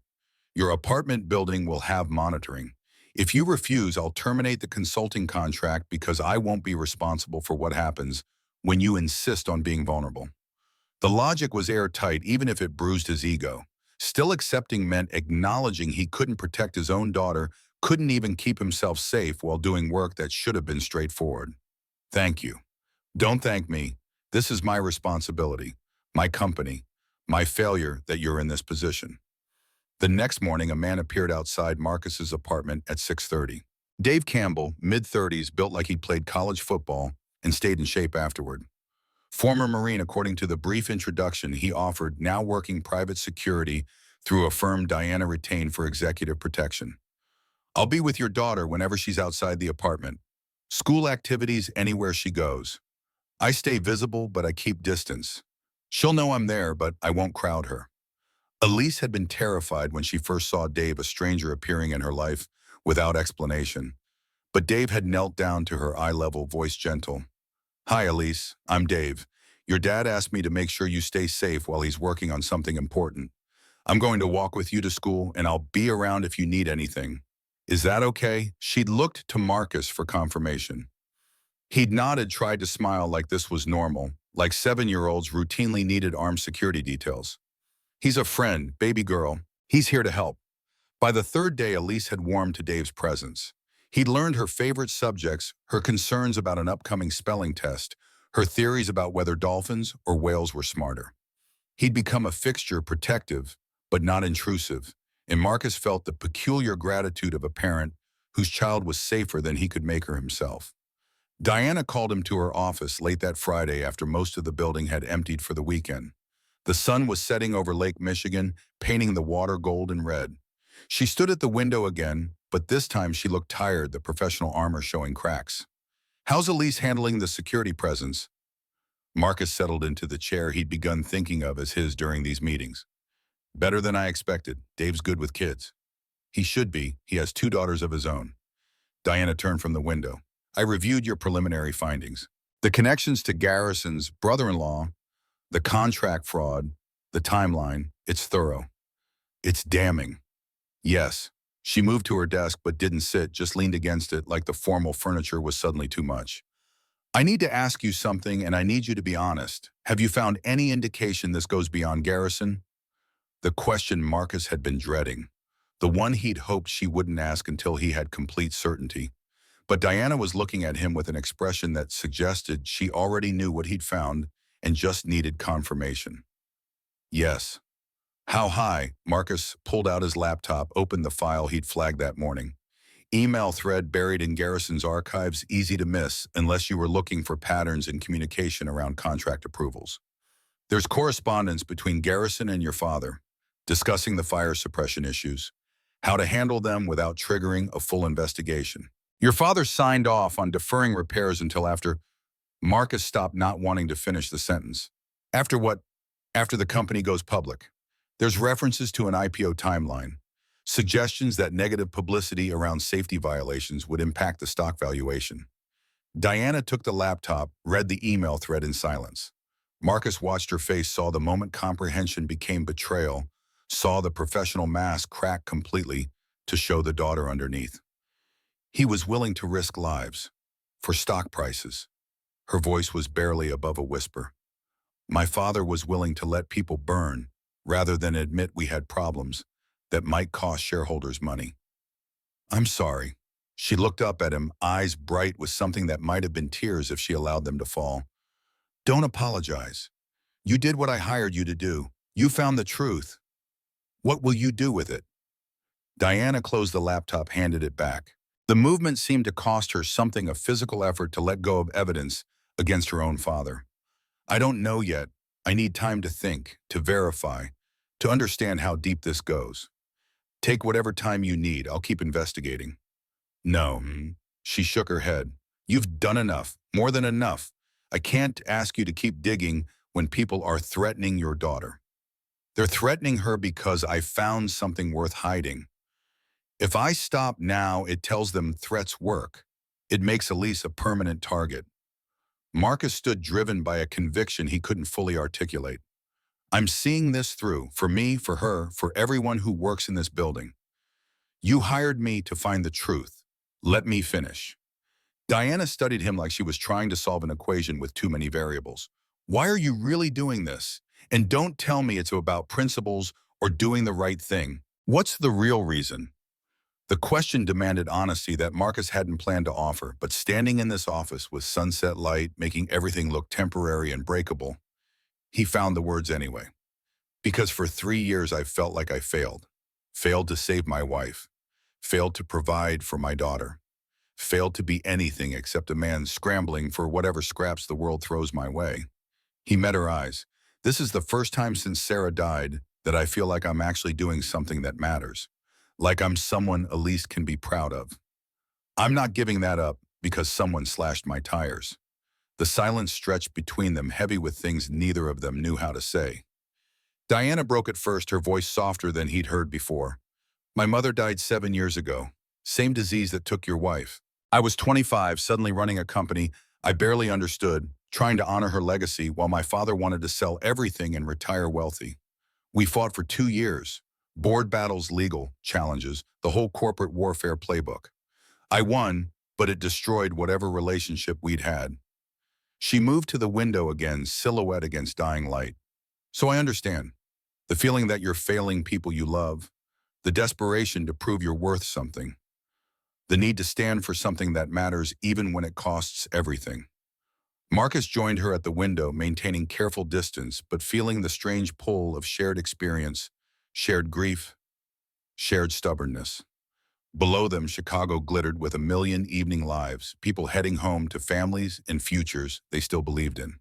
Your apartment building will have monitoring. If you refuse, I'll terminate the consulting contract because I won't be responsible for what happens when you insist on being vulnerable." The logic was airtight, even if it bruised his ego. Still accepting meant acknowledging he couldn't protect his own daughter, couldn't even keep himself safe while doing work that should have been straightforward. "Thank you. Don't thank me. This is my responsibility, my company, my failure that you're in this position." The next morning, a man appeared outside Marcus's apartment at 6:30. Dave Campbell, mid-30s, built like he'd played college football and stayed in shape afterward. Former Marine, according to the brief introduction he offered, now working private security through a firm Diana retained for executive protection. "I'll be with your daughter whenever she's outside the apartment. School activities, anywhere she goes. I stay visible, but I keep distance. She'll know I'm there, but I won't crowd her. Elise had been terrified when she first saw Dave, a stranger appearing in her life without explanation. But Dave had knelt down to her eye-level, voice gentle. Hi, Elise. I'm Dave. Your dad asked me to make sure you stay safe while he's working on something important. I'm going to walk with you to school, and I'll be around if you need anything. Is that okay? She'd looked to Marcus for confirmation. He'd nodded, tried to smile like this was normal, like 7-year-olds routinely needed armed security details. He's a friend, baby girl. He's here to help. By the third day, Elise had warmed to Dave's presence. He'd learned her favorite subjects, her concerns about an upcoming spelling test, her theories about whether dolphins or whales were smarter. He'd become a fixture, protective, but not intrusive, and Marcus felt the peculiar gratitude of a parent whose child was safer than he could make her himself. Diana called him to her office late that Friday after most of the building had emptied for the weekend. The sun was setting over Lake Michigan, painting the water gold and red. She stood at the window again, but this time she looked tired, the professional armor showing cracks. How's Elise handling the security presence? Marcus settled into the chair he'd begun thinking of as his during these meetings. Better than I expected. Dave's good with kids. He should be. He has 2 daughters of his own. Diana turned from the window. I reviewed your preliminary findings. The connections to Garrison's brother-in-law, the contract fraud, the timeline, it's thorough. It's damning. Yes. She moved to her desk but didn't sit, just leaned against it like the formal furniture was suddenly too much. I need to ask you something, and I need you to be honest. Have you found any indication this goes beyond Garrison? The question Marcus had been dreading. The one he'd hoped she wouldn't ask until he had complete certainty. But Diana was looking at him with an expression that suggested she already knew what he'd found and just needed confirmation. Yes. How high? Marcus pulled out his laptop, opened the file he'd flagged that morning. Email thread buried in Garrison's archives, easy to miss unless you were looking for patterns in communication around contract approvals. There's correspondence between Garrison and your father, discussing the fire suppression issues, how to handle them without triggering a full investigation. Your father signed off on deferring repairs until after. Marcus stopped, not wanting to finish the sentence. After what? After the company goes public. There's references to an IPO timeline, suggestions that negative publicity around safety violations would impact the stock valuation. Diana took the laptop, read the email thread in silence. Marcus watched her face, saw the moment comprehension became betrayal, saw the professional mask crack completely to show the daughter underneath. He was willing to risk lives for stock prices. Her voice was barely above a whisper. My father was willing to let people burn rather than admit we had problems that might cost shareholders money. I'm sorry. She looked up at him, eyes bright with something that might have been tears if she allowed them to fall. Don't apologize. You did what I hired you to do. You found the truth. What will you do with it? Diana closed the laptop, handed it back. The movement seemed to cost her something, a physical effort to let go of evidence against her own father. I don't know yet. I need time to think, to verify, to understand how deep this goes. Take whatever time you need. I'll keep investigating. No. She shook her head. You've done enough, more than enough. I can't ask you to keep digging when people are threatening your daughter. They're threatening her because I found something worth hiding. If I stop now, it tells them threats work. It makes Elise a permanent target. Marcus stood, driven by a conviction he couldn't fully articulate. I'm seeing this through, for me, for her, for everyone who works in this building. You hired me to find the truth. Let me finish. Diana studied him like she was trying to solve an equation with too many variables. Why are you really doing this? And don't tell me it's about principles or doing the right thing. What's the real reason? The question demanded honesty that Marcus hadn't planned to offer, but standing in this office with sunset light making everything look temporary and breakable, he found the words anyway. Because for 3 years I felt like I failed. Failed to save my wife. Failed to provide for my daughter. Failed to be anything except a man scrambling for whatever scraps the world throws my way. He met her eyes. This is the first time since Sarah died that I feel like I'm actually doing something that matters. Like I'm someone Elise can be proud of. I'm not giving that up because someone slashed my tires. The silence stretched between them, heavy with things neither of them knew how to say. Diana broke at first, her voice softer than he'd heard before. My mother died 7 years ago. Same disease that took your wife. I was 25, suddenly running a company I barely understood, trying to honor her legacy while my father wanted to sell everything and retire wealthy. We fought for 2 years. Board battles, legal challenges, the whole corporate warfare playbook. I won, but it destroyed whatever relationship we'd had. She moved to the window again, silhouette against dying light. So I understand. The feeling that you're failing people you love. The desperation to prove you're worth something. The need to stand for something that matters even when it costs everything. Marcus joined her at the window, maintaining careful distance, but feeling the strange pull of shared experience, shared grief, shared stubbornness. Below them, Chicago glittered with a million evening lives, people heading home to families and futures they still believed in.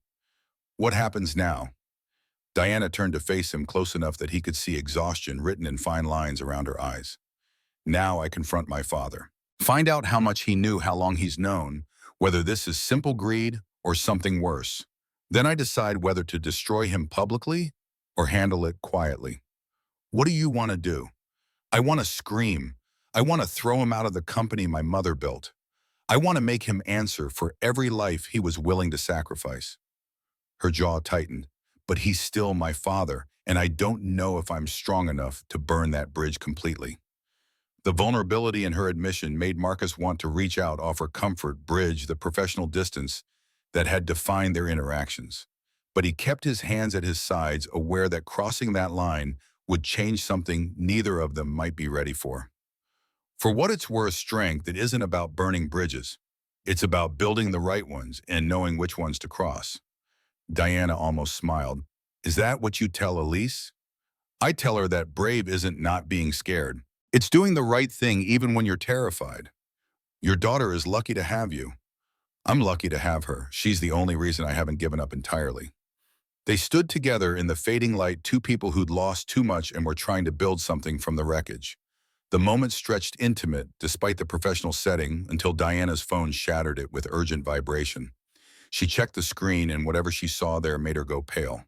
What happens now? Diana turned to face him close enough that he could see exhaustion written in fine lines around her eyes. Now I confront my father. Find out how much he knew, how long he's known, whether this is simple greed or something worse. Then I decide whether to destroy him publicly or handle it quietly. What do you want to do? I want to scream. I want to throw him out of the company my mother built. I want to make him answer for every life he was willing to sacrifice. Her jaw tightened. But he's still my father, and I don't know if I'm strong enough to burn that bridge completely. The vulnerability in her admission made Marcus want to reach out, offer comfort, bridge the professional distance that had defined their interactions. But he kept his hands at his sides, aware that crossing that line would change something neither of them might be ready for. For what it's worth, strength, it isn't about burning bridges. It's about building the right ones and knowing which ones to cross. Diana almost smiled. Is that what you tell Elise? I tell her that brave isn't not being scared. It's doing the right thing even when you're terrified. Your daughter is lucky to have you. I'm lucky to have her. She's the only reason I haven't given up entirely. They stood together in the fading light, two people who'd lost too much and were trying to build something from the wreckage. The moment stretched intimate, despite the professional setting, until Diana's phone shattered it with urgent vibration. She checked the screen, and whatever she saw there made her go pale.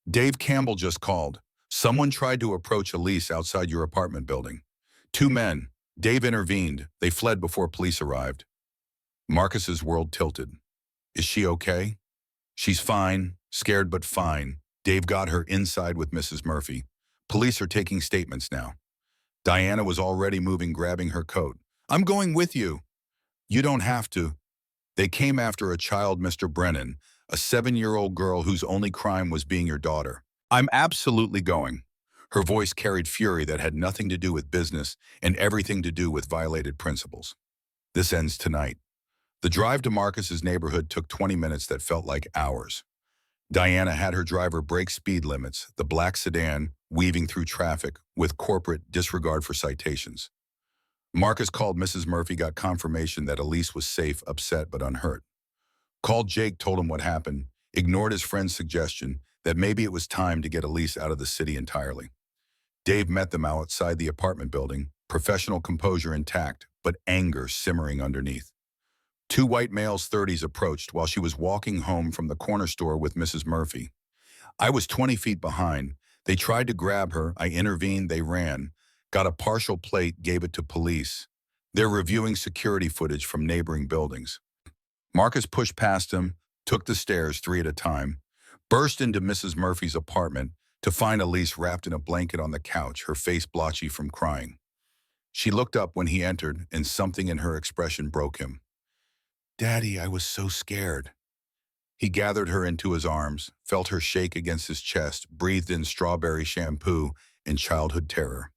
Dave Campbell just called. Someone tried to approach Elise outside your apartment building. 2 men. Dave intervened. They fled before police arrived. Marcus's world tilted. Is she okay? She's fine, scared but fine. Dave got her inside with Mrs. Murphy. Police are taking statements now. Diana was already moving, grabbing her coat. I'm going with you. You don't have to. They came after a child, Mr. Brennan, a 7-year-old girl whose only crime was being your daughter. I'm absolutely going. Her voice carried fury that had nothing to do with business and everything to do with violated principles. This ends tonight. The drive to Marcus's neighborhood took 20 minutes that felt like hours. Diana had her driver break speed limits, the black sedan weaving through traffic with corporate disregard for citations. Marcus called Mrs. Murphy, got confirmation that Elise was safe, upset but unhurt. Called Jake, told him what happened, ignored his friend's suggestion that maybe it was time to get Elise out of the city entirely. Dave met them outside the apartment building, professional composure intact, but anger simmering underneath. 2 white males, 30s, approached while she was walking home from the corner store with Mrs. Murphy. I was 20 feet behind. They tried to grab her. I intervened. They ran. Got a partial plate, gave it to police. They're reviewing security footage from neighboring buildings. Marcus pushed past him, took the stairs 3 at a time, burst into Mrs. Murphy's apartment to find Elise wrapped in a blanket on the couch, her face blotchy from crying. She looked up when he entered, and something in her expression broke him. Daddy, I was so scared. He gathered her into his arms, felt her shake against his chest, breathed in strawberry shampoo and childhood terror.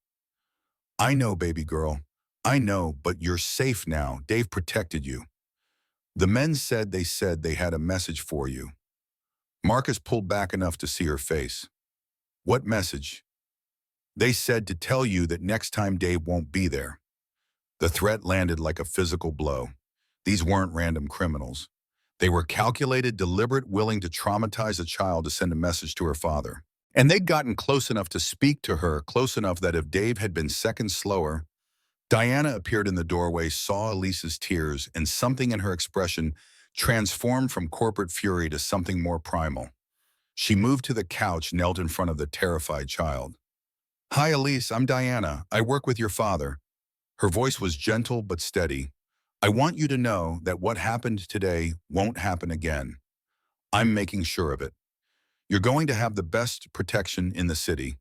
I know, baby girl. I know, but you're safe now. Dave protected you. The men said they had a message for you. Marcus pulled back enough to see her face. What message? They said to tell you that next time Dave won't be there. The threat landed like a physical blow. These weren't random criminals. They were calculated, deliberate, willing to traumatize a child to send a message to her father. And they'd gotten close enough to speak to her, close enough that if Dave had been seconds slower. Diana appeared in the doorway, saw Elise's tears, and something in her expression transformed from corporate fury to something more primal. She moved to the couch, knelt in front of the terrified child. "Hi, Elise, I'm Diana. I work with your father." Her voice was gentle but steady. "I want you to know that what happened today won't happen again. I'm making sure of it. You're going to have the best protection in the city.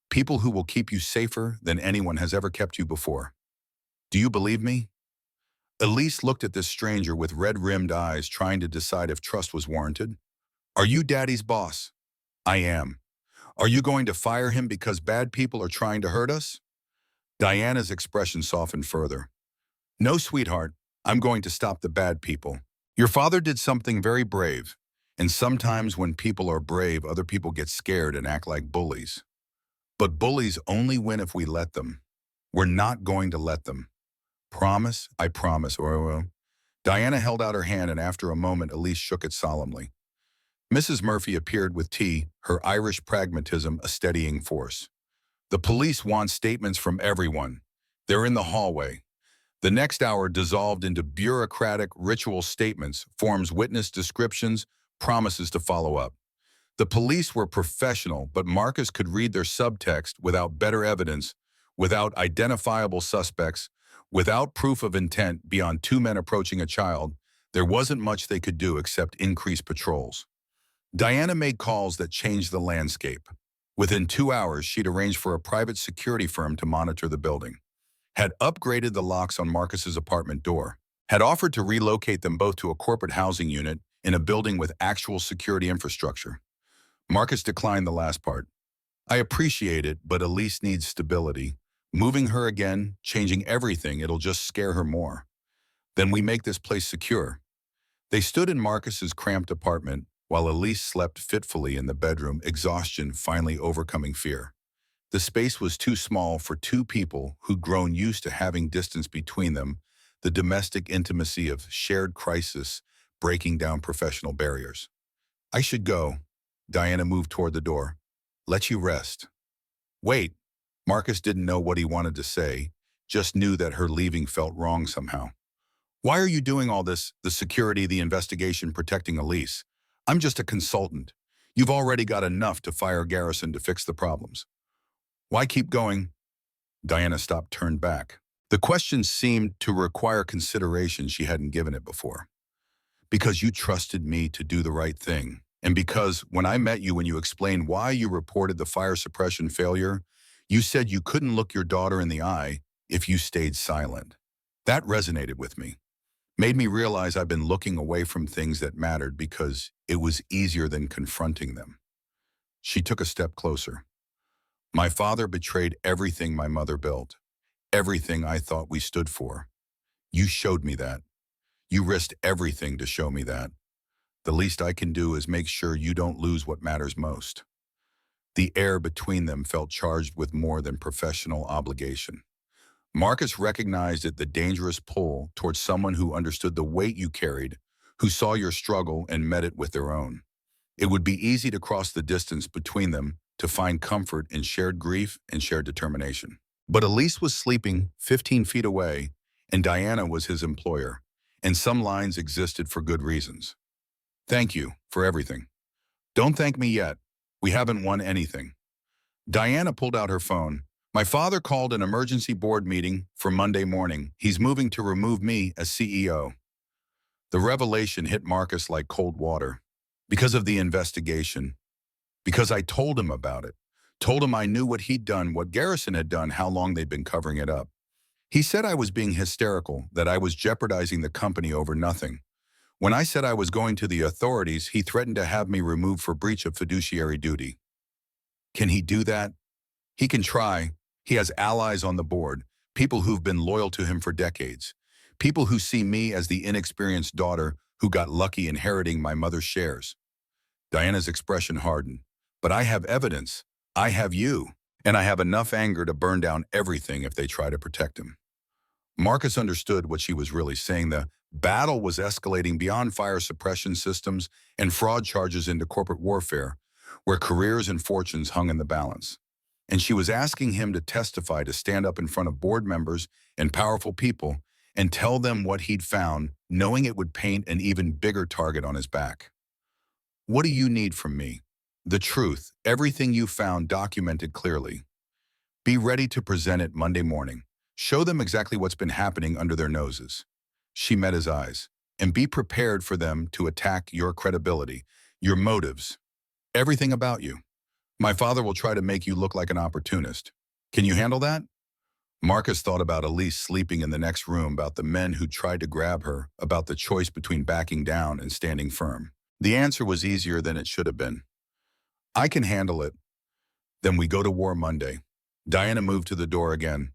People who will keep you safer than anyone has ever kept you before. Do you believe me?" Elise looked at this stranger with red-rimmed eyes, trying to decide if trust was warranted. "Are you Daddy's boss?" "I am." "Are you going to fire him because bad people are trying to hurt us?" Diana's expression softened further. "No, sweetheart, I'm going to stop the bad people. Your father did something very brave, and sometimes when people are brave, other people get scared and act like bullies. But bullies only win if we let them. We're not going to let them. Promise? I promise." Diana held out her hand, and after a moment, Elise shook it solemnly. Mrs. Murphy appeared with tea, her Irish pragmatism a steadying force. "The police want statements from everyone. They're in the hallway." The next hour dissolved into bureaucratic ritual statements, forms, witness descriptions, promises to follow up. The police were professional, but Marcus could read their subtext. Without better evidence, without identifiable suspects, without proof of intent beyond two men approaching a child, there wasn't much they could do except increase patrols. Diana made calls that changed the landscape. Within 2 hours, she'd arranged for a private security firm to monitor the building, had upgraded the locks on Marcus's apartment door, had offered to relocate them both to a corporate housing unit in a building with actual security infrastructure. Marcus declined the last part. "I appreciate it, but Elise needs stability. Moving her again, changing everything, it'll just scare her more. Then we make this place secure." They stood in Marcus's cramped apartment, while Elise slept fitfully in the bedroom, exhaustion finally overcoming fear. The space was too small for two people who'd grown used to having distance between them, the domestic intimacy of shared crisis breaking down professional barriers. "I should go." Diana moved toward the door. "Let you rest." "Wait." Marcus didn't know what he wanted to say, just knew that her leaving felt wrong somehow. "Why are you doing all this, the security, the investigation, protecting Elise? I'm just a consultant. You've already got enough to fire Garrison to fix the problems. Why keep going?" Diana stopped, turned back. The question seemed to require consideration she hadn't given it before. "Because you trusted me to do the right thing. And because when I met you, when you explained why you reported the fire suppression failure, you said you couldn't look your daughter in the eye if you stayed silent. That resonated with me. Made me realize I've been looking away from things that mattered because it was easier than confronting them." She took a step closer. "My father betrayed everything my mother built, everything I thought we stood for. You showed me that. You risked everything to show me that. The least I can do is make sure you don't lose what matters most." The air between them felt charged with more than professional obligation. Marcus recognized it, the dangerous pull towards someone who understood the weight you carried, who saw your struggle and met it with their own. It would be easy to cross the distance between them, to find comfort in shared grief and shared determination. But Elise was sleeping 15 feet away, and Diana was his employer, and some lines existed for good reasons. "Thank you for everything. Don't thank me yet. We haven't won anything." Diana pulled out her phone. "My father called an emergency board meeting for Monday morning. He's moving to remove me as CEO." The revelation hit Marcus like cold water. "Because of the investigation. Because I told him about it. Told him I knew what he'd done, what Garrison had done, how long they'd been covering it up. He said I was being hysterical, that I was jeopardizing the company over nothing. When I said I was going to the authorities, he threatened to have me removed for breach of fiduciary duty." Can he do that? He can try. He has allies on the board, people who've been loyal to him for decades, people who see me as the inexperienced daughter who got lucky inheriting my mother's shares. Diana's expression hardened. "But I have evidence. I have you. And I have enough anger to burn down everything if they try to protect him." Marcus understood what she was really saying. The battle was escalating beyond fire suppression systems and fraud charges into corporate warfare, where careers and fortunes hung in the balance. And she was asking him to testify, to stand up in front of board members and powerful people and tell them what he'd found, knowing it would paint an even bigger target on his back. What do you need from me? The truth, everything you found documented clearly. Be ready to present it Monday morning. Show them exactly what's been happening under their noses. She met his eyes. And be prepared for them to attack your credibility, your motives, everything about you. My father will try to make you look like an opportunist. Can you handle that? Marcus thought about Elise sleeping in the next room, about the men who tried to grab her, about the choice between backing down and standing firm. The answer was easier than it should have been. I can handle it. Then we go to war Monday. Diana moved to the door again.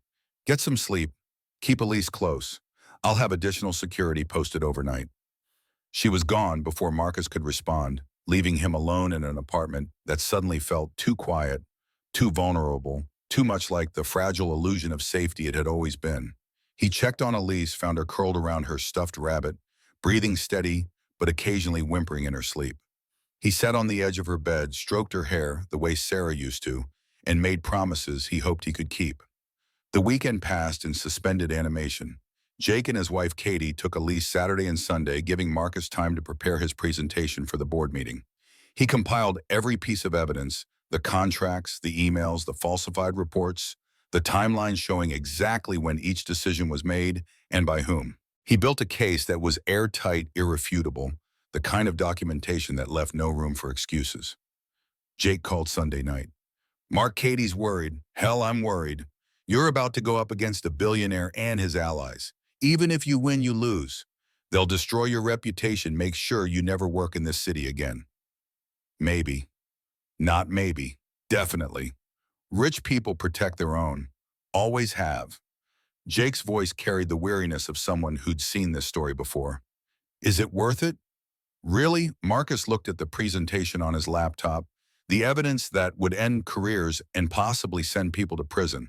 Get some sleep. Keep Elise close. I'll have additional security posted overnight. She was gone before Marcus could respond, leaving him alone in an apartment that suddenly felt too quiet, too vulnerable, too much like the fragile illusion of safety it had always been. He checked on Elise, found her curled around her stuffed rabbit, breathing steady but occasionally whimpering in her sleep. He sat on the edge of her bed, stroked her hair the way Sarah used to, and made promises he hoped he could keep. The weekend passed in suspended animation. Jake and his wife Katie took Elise Saturday and Sunday, giving Marcus time to prepare his presentation for the board meeting. He compiled every piece of evidence, the contracts, the emails, the falsified reports, the timeline showing exactly when each decision was made and by whom. He built a case that was airtight, irrefutable, the kind of documentation that left no room for excuses. Jake called Sunday night. Mark, Katie's worried. Hell, I'm worried. You're about to go up against a billionaire and his allies. Even if you win, you lose. They'll destroy your reputation, make sure you never work in this city again. Maybe. Not maybe. Definitely. Rich people protect their own. Always have. Jake's voice carried the weariness of someone who'd seen this story before. Is it worth it? Really? Marcus looked at the presentation on his laptop, the evidence that would end careers and possibly send people to prison.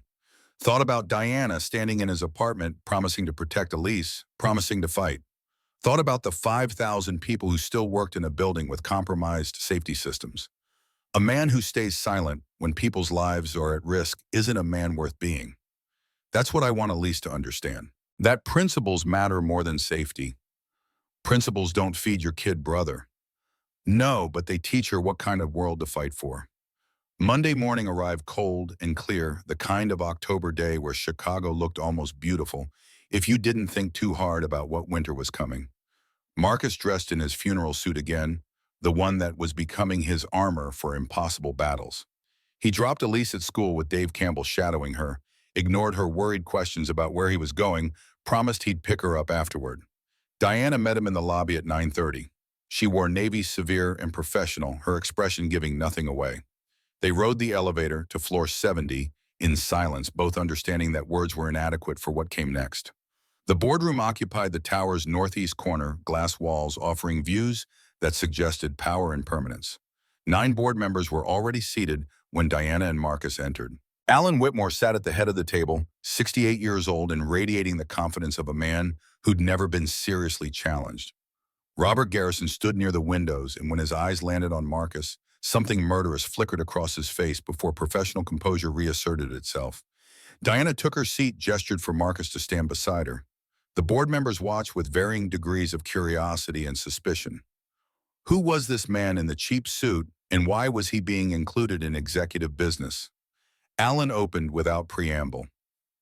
Thought about Diana standing in his apartment, promising to protect Elise, promising to fight. Thought about the 5,000 people who still worked in a building with compromised safety systems. A man who stays silent when people's lives are at risk isn't a man worth being. That's what I want Elise to understand. That principles matter more than safety. Principles don't feed your kid brother. No, but they teach her what kind of world to fight for. Monday morning arrived cold and clear, the kind of October day where Chicago looked almost beautiful if you didn't think too hard about what winter was coming. Marcus dressed in his funeral suit again, the one that was becoming his armor for impossible battles. He dropped Elise at school with Dave Campbell shadowing her, ignored her worried questions about where he was going, promised he'd pick her up afterward. Diana met him in the lobby at 9:30. She wore navy severe and professional, her expression giving nothing away. They rode the elevator to floor 70 in silence, both understanding that words were inadequate for what came next. The boardroom occupied the tower's northeast corner, glass walls offering views that suggested power and permanence. 9 board members were already seated when Diana and Marcus entered. Alan Whitmore sat at the head of the table, 68 years old and radiating the confidence of a man who'd never been seriously challenged. Robert Garrison stood near the windows, and when his eyes landed on Marcus, something murderous flickered across his face before professional composure reasserted itself. Diana took her seat, gestured for Marcus to stand beside her. The board members watched with varying degrees of curiosity and suspicion. Who was this man in the cheap suit, and why was he being included in executive business? Alan opened without preamble.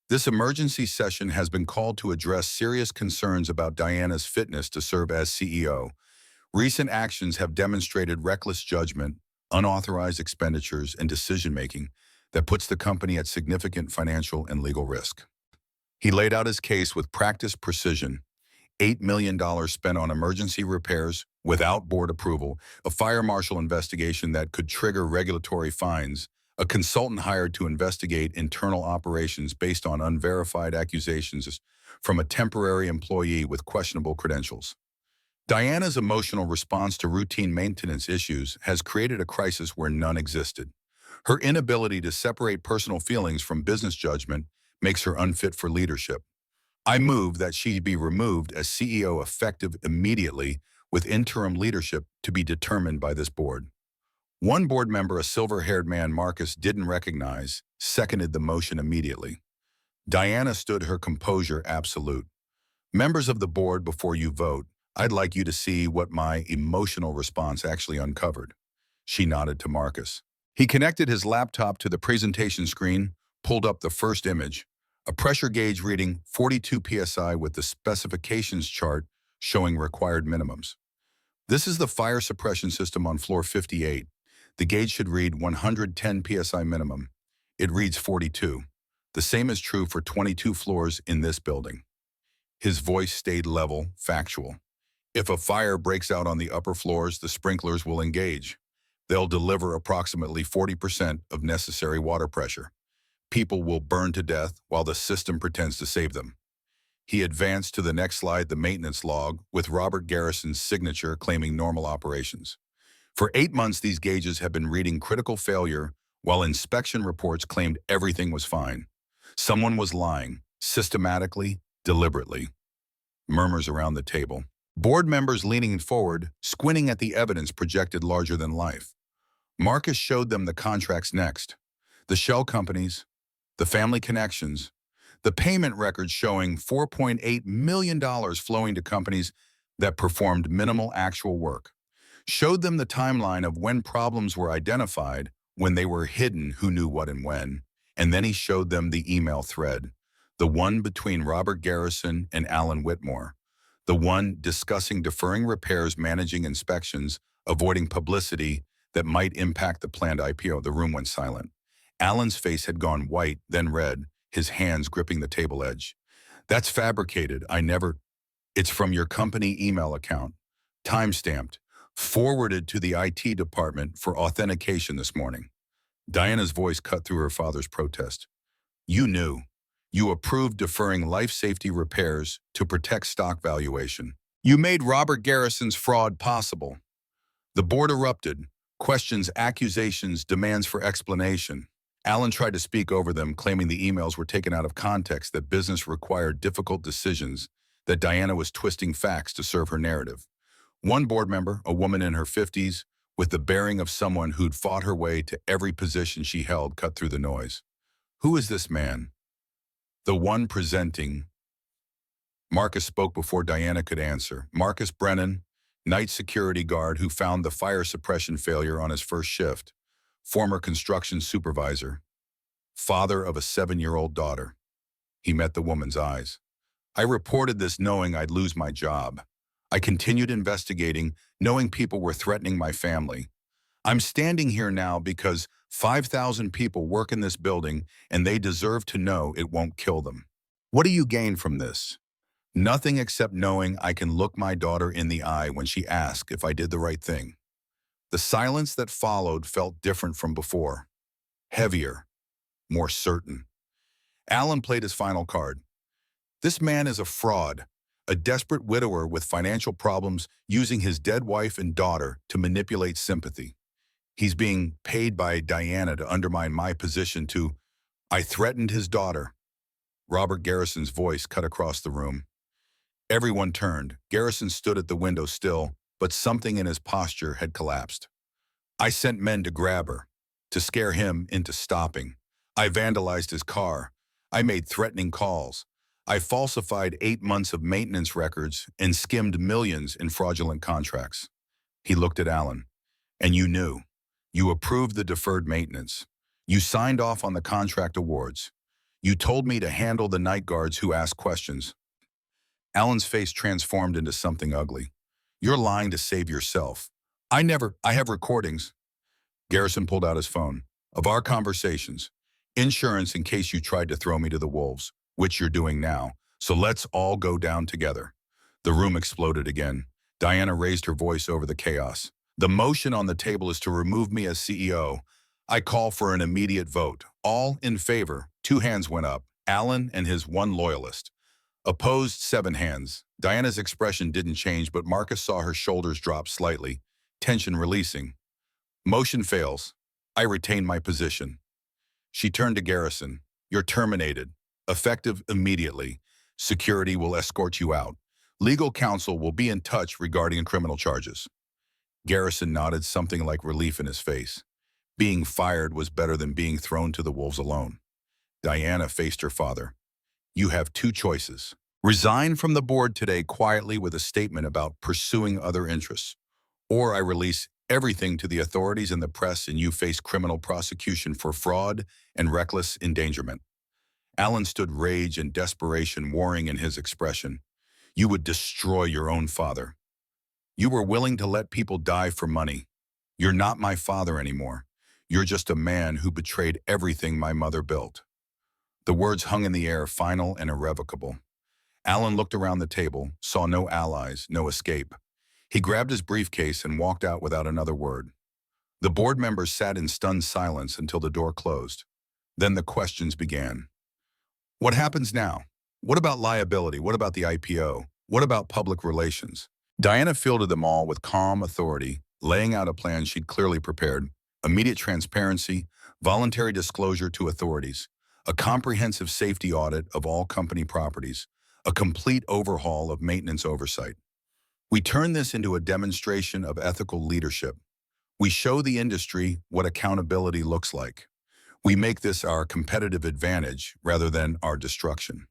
This emergency session has been called to address serious concerns about Diana's fitness to serve as CEO. Recent actions have demonstrated reckless judgment, unauthorized expenditures, and decision-making that puts the company at significant financial and legal risk. He laid out his case with practiced precision. $8 million spent on emergency repairs without board approval, a fire marshal investigation that could trigger regulatory fines, a consultant hired to investigate internal operations based on unverified accusations from a temporary employee with questionable credentials. Diana's emotional response to routine maintenance issues has created a crisis where none existed. Her inability to separate personal feelings from business judgment makes her unfit for leadership. I move that she be removed as CEO effective immediately, with interim leadership to be determined by this board. One board member, a silver-haired man Marcus didn't recognize, seconded the motion immediately. Diana stood her composure absolute. Members of the board, before you vote, I'd like you to see what my emotional response actually uncovered. She nodded to Marcus. He connected his laptop to the presentation screen, pulled up the first image, a pressure gauge reading 42 psi with the specifications chart showing required minimums. This is the fire suppression system on floor 58. The gauge should read 110 psi minimum. It reads 42. The same is true for 22 floors in this building. His voice stayed level, factual. If a fire breaks out on the upper floors, the sprinklers will engage. They'll deliver approximately 40% of necessary water pressure. People will burn to death while the system pretends to save them. He advanced to the next slide, the maintenance log, with Robert Garrison's signature claiming normal operations. For 8 months, these gauges have been reading critical failure, while inspection reports claimed everything was fine. Someone was lying, systematically, deliberately. Murmurs around the table. Board members leaning forward, squinting at the evidence projected larger than life. Marcus showed them the contracts next. The shell companies, the family connections, the payment records showing $4.8 million flowing to companies that performed minimal actual work. Showed them the timeline of when problems were identified, when they were hidden, who knew what and when. And then he showed them the email thread, the one between Robert Garrison and Alan Whitmore, the one discussing deferring repairs, managing inspections, avoiding publicity that might impact the planned IPO. The room went silent. Alan's face had gone white, then red, his hands gripping the table edge. That's fabricated. It's from your company email account, time-stamped, forwarded to the IT department for authentication this morning. Diana's voice cut through her father's protest. You knew. You approved deferring life safety repairs to protect stock valuation. You made Robert Garrison's fraud possible. The board erupted. Questions, accusations, demands for explanation. Alan tried to speak over them, claiming the emails were taken out of context, that business required difficult decisions, that Diana was twisting facts to serve her narrative. One board member, a woman in her 50s, with the bearing of someone who'd fought her way to every position she held, cut through the noise. Who is this man? The one presenting. Marcus spoke before Diana could answer. Marcus Brennan, night security guard who found the fire suppression failure on his first shift. Former construction supervisor. Father of a 7-year-old daughter. He met the woman's eyes. I reported this knowing I'd lose my job. I continued investigating, knowing people were threatening my family. I'm standing here now because 5,000 people work in this building and they deserve to know it won't kill them. What do you gain from this? Nothing except knowing I can look my daughter in the eye when she asks if I did the right thing. The silence that followed felt different from before. Heavier, more certain. Alan played his final card. This man is a fraud, a desperate widower with financial problems, using his dead wife and daughter to manipulate sympathy. He's being paid by Diana to undermine my position to. I threatened his daughter. Robert Garrison's voice cut across the room. Everyone turned. Garrison stood at the window still, but something in his posture had collapsed. I sent men to grab her, to scare him into stopping. I vandalized his car. I made threatening calls. I falsified 8 months of maintenance records and skimmed millions in fraudulent contracts. He looked at Alan. And you knew. You approved the deferred maintenance. You signed off on the contract awards. You told me to handle the night guards who asked questions. Alan's face transformed into something ugly. You're lying to save yourself. I have recordings. Garrison pulled out his phone. Of our conversations. Insurance in case you tried to throw me to the wolves, which you're doing now. So let's all go down together. The room exploded again. Diana raised her voice over the chaos. The motion on the table is to remove me as CEO. I call for an immediate vote. All in favor. 2 hands went up. Alan and his 1 loyalist. Opposed, 7 hands. Diana's expression didn't change, but Marcus saw her shoulders drop slightly, tension releasing. Motion fails. I retain my position. She turned to Garrison. You're terminated. Effective immediately. Security will escort you out. Legal counsel will be in touch regarding criminal charges. Garrison nodded, something like relief in his face. Being fired was better than being thrown to the wolves alone. Diana faced her father. You have 2 choices. Resign from the board today quietly with a statement about pursuing other interests, or I release everything to the authorities and the press and you face criminal prosecution for fraud and reckless endangerment. Alan stood rage and desperation warring in his expression. You would destroy your own father. You were willing to let people die for money. You're not my father anymore. You're just a man who betrayed everything my mother built. The words hung in the air, final and irrevocable. Alan looked around the table, saw no allies, no escape. He grabbed his briefcase and walked out without another word. The board members sat in stunned silence until the door closed. Then the questions began. What happens now? What about liability? What about the IPO? What about public relations? Diana fielded them all with calm authority, laying out a plan she'd clearly prepared: immediate transparency, voluntary disclosure to authorities, a comprehensive safety audit of all company properties, a complete overhaul of maintenance oversight. We turn this into a demonstration of ethical leadership. We show the industry what accountability looks like. We make this our competitive advantage rather than our destruction.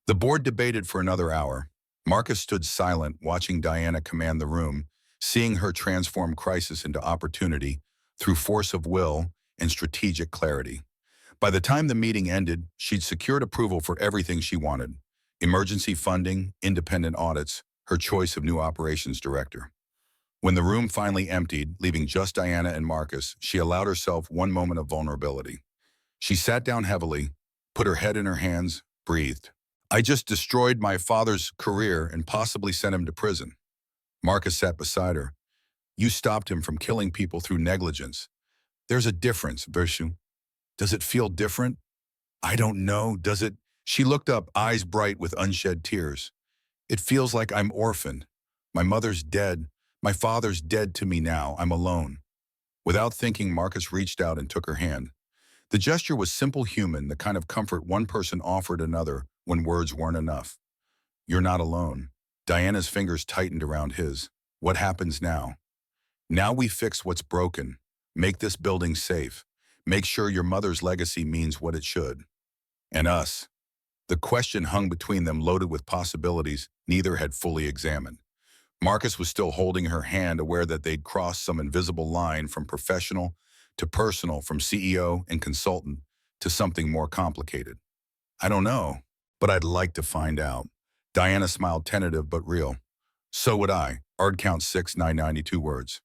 The board debated for another hour. Marcus stood silent, watching Diana command the room, seeing her transform crisis into opportunity through force of will and strategic clarity. By the time the meeting ended, she'd secured approval for everything she wanted: emergency funding, independent audits, her choice of new operations director. When the room finally emptied, leaving just Diana and Marcus, she allowed herself one moment of vulnerability. She sat down heavily, put her head in her hands, breathed. I just destroyed my father's career and possibly sent him to prison. Marcus sat beside her. You stopped him from killing people through negligence. There's a difference, Vershu. Does it feel different? I don't know, does it? She looked up, eyes bright with unshed tears. It feels like I'm orphaned. My mother's dead. My father's dead to me now. I'm alone. Without thinking, Marcus reached out and took her hand. The gesture was simple, human, the kind of comfort one person offered another when words weren't enough. You're not alone. Diana's fingers tightened around his. What happens now? Now we fix what's broken. Make this building safe. Make sure your mother's legacy means what it should. And us. The question hung between them, loaded with possibilities neither had fully examined. Marcus was still holding her hand, aware that they'd crossed some invisible line from professional to personal, from CEO and consultant to something more complicated. I don't know, but I'd like to find out. Diana smiled, tentative but real. So would I. Ard count 6, 992 words.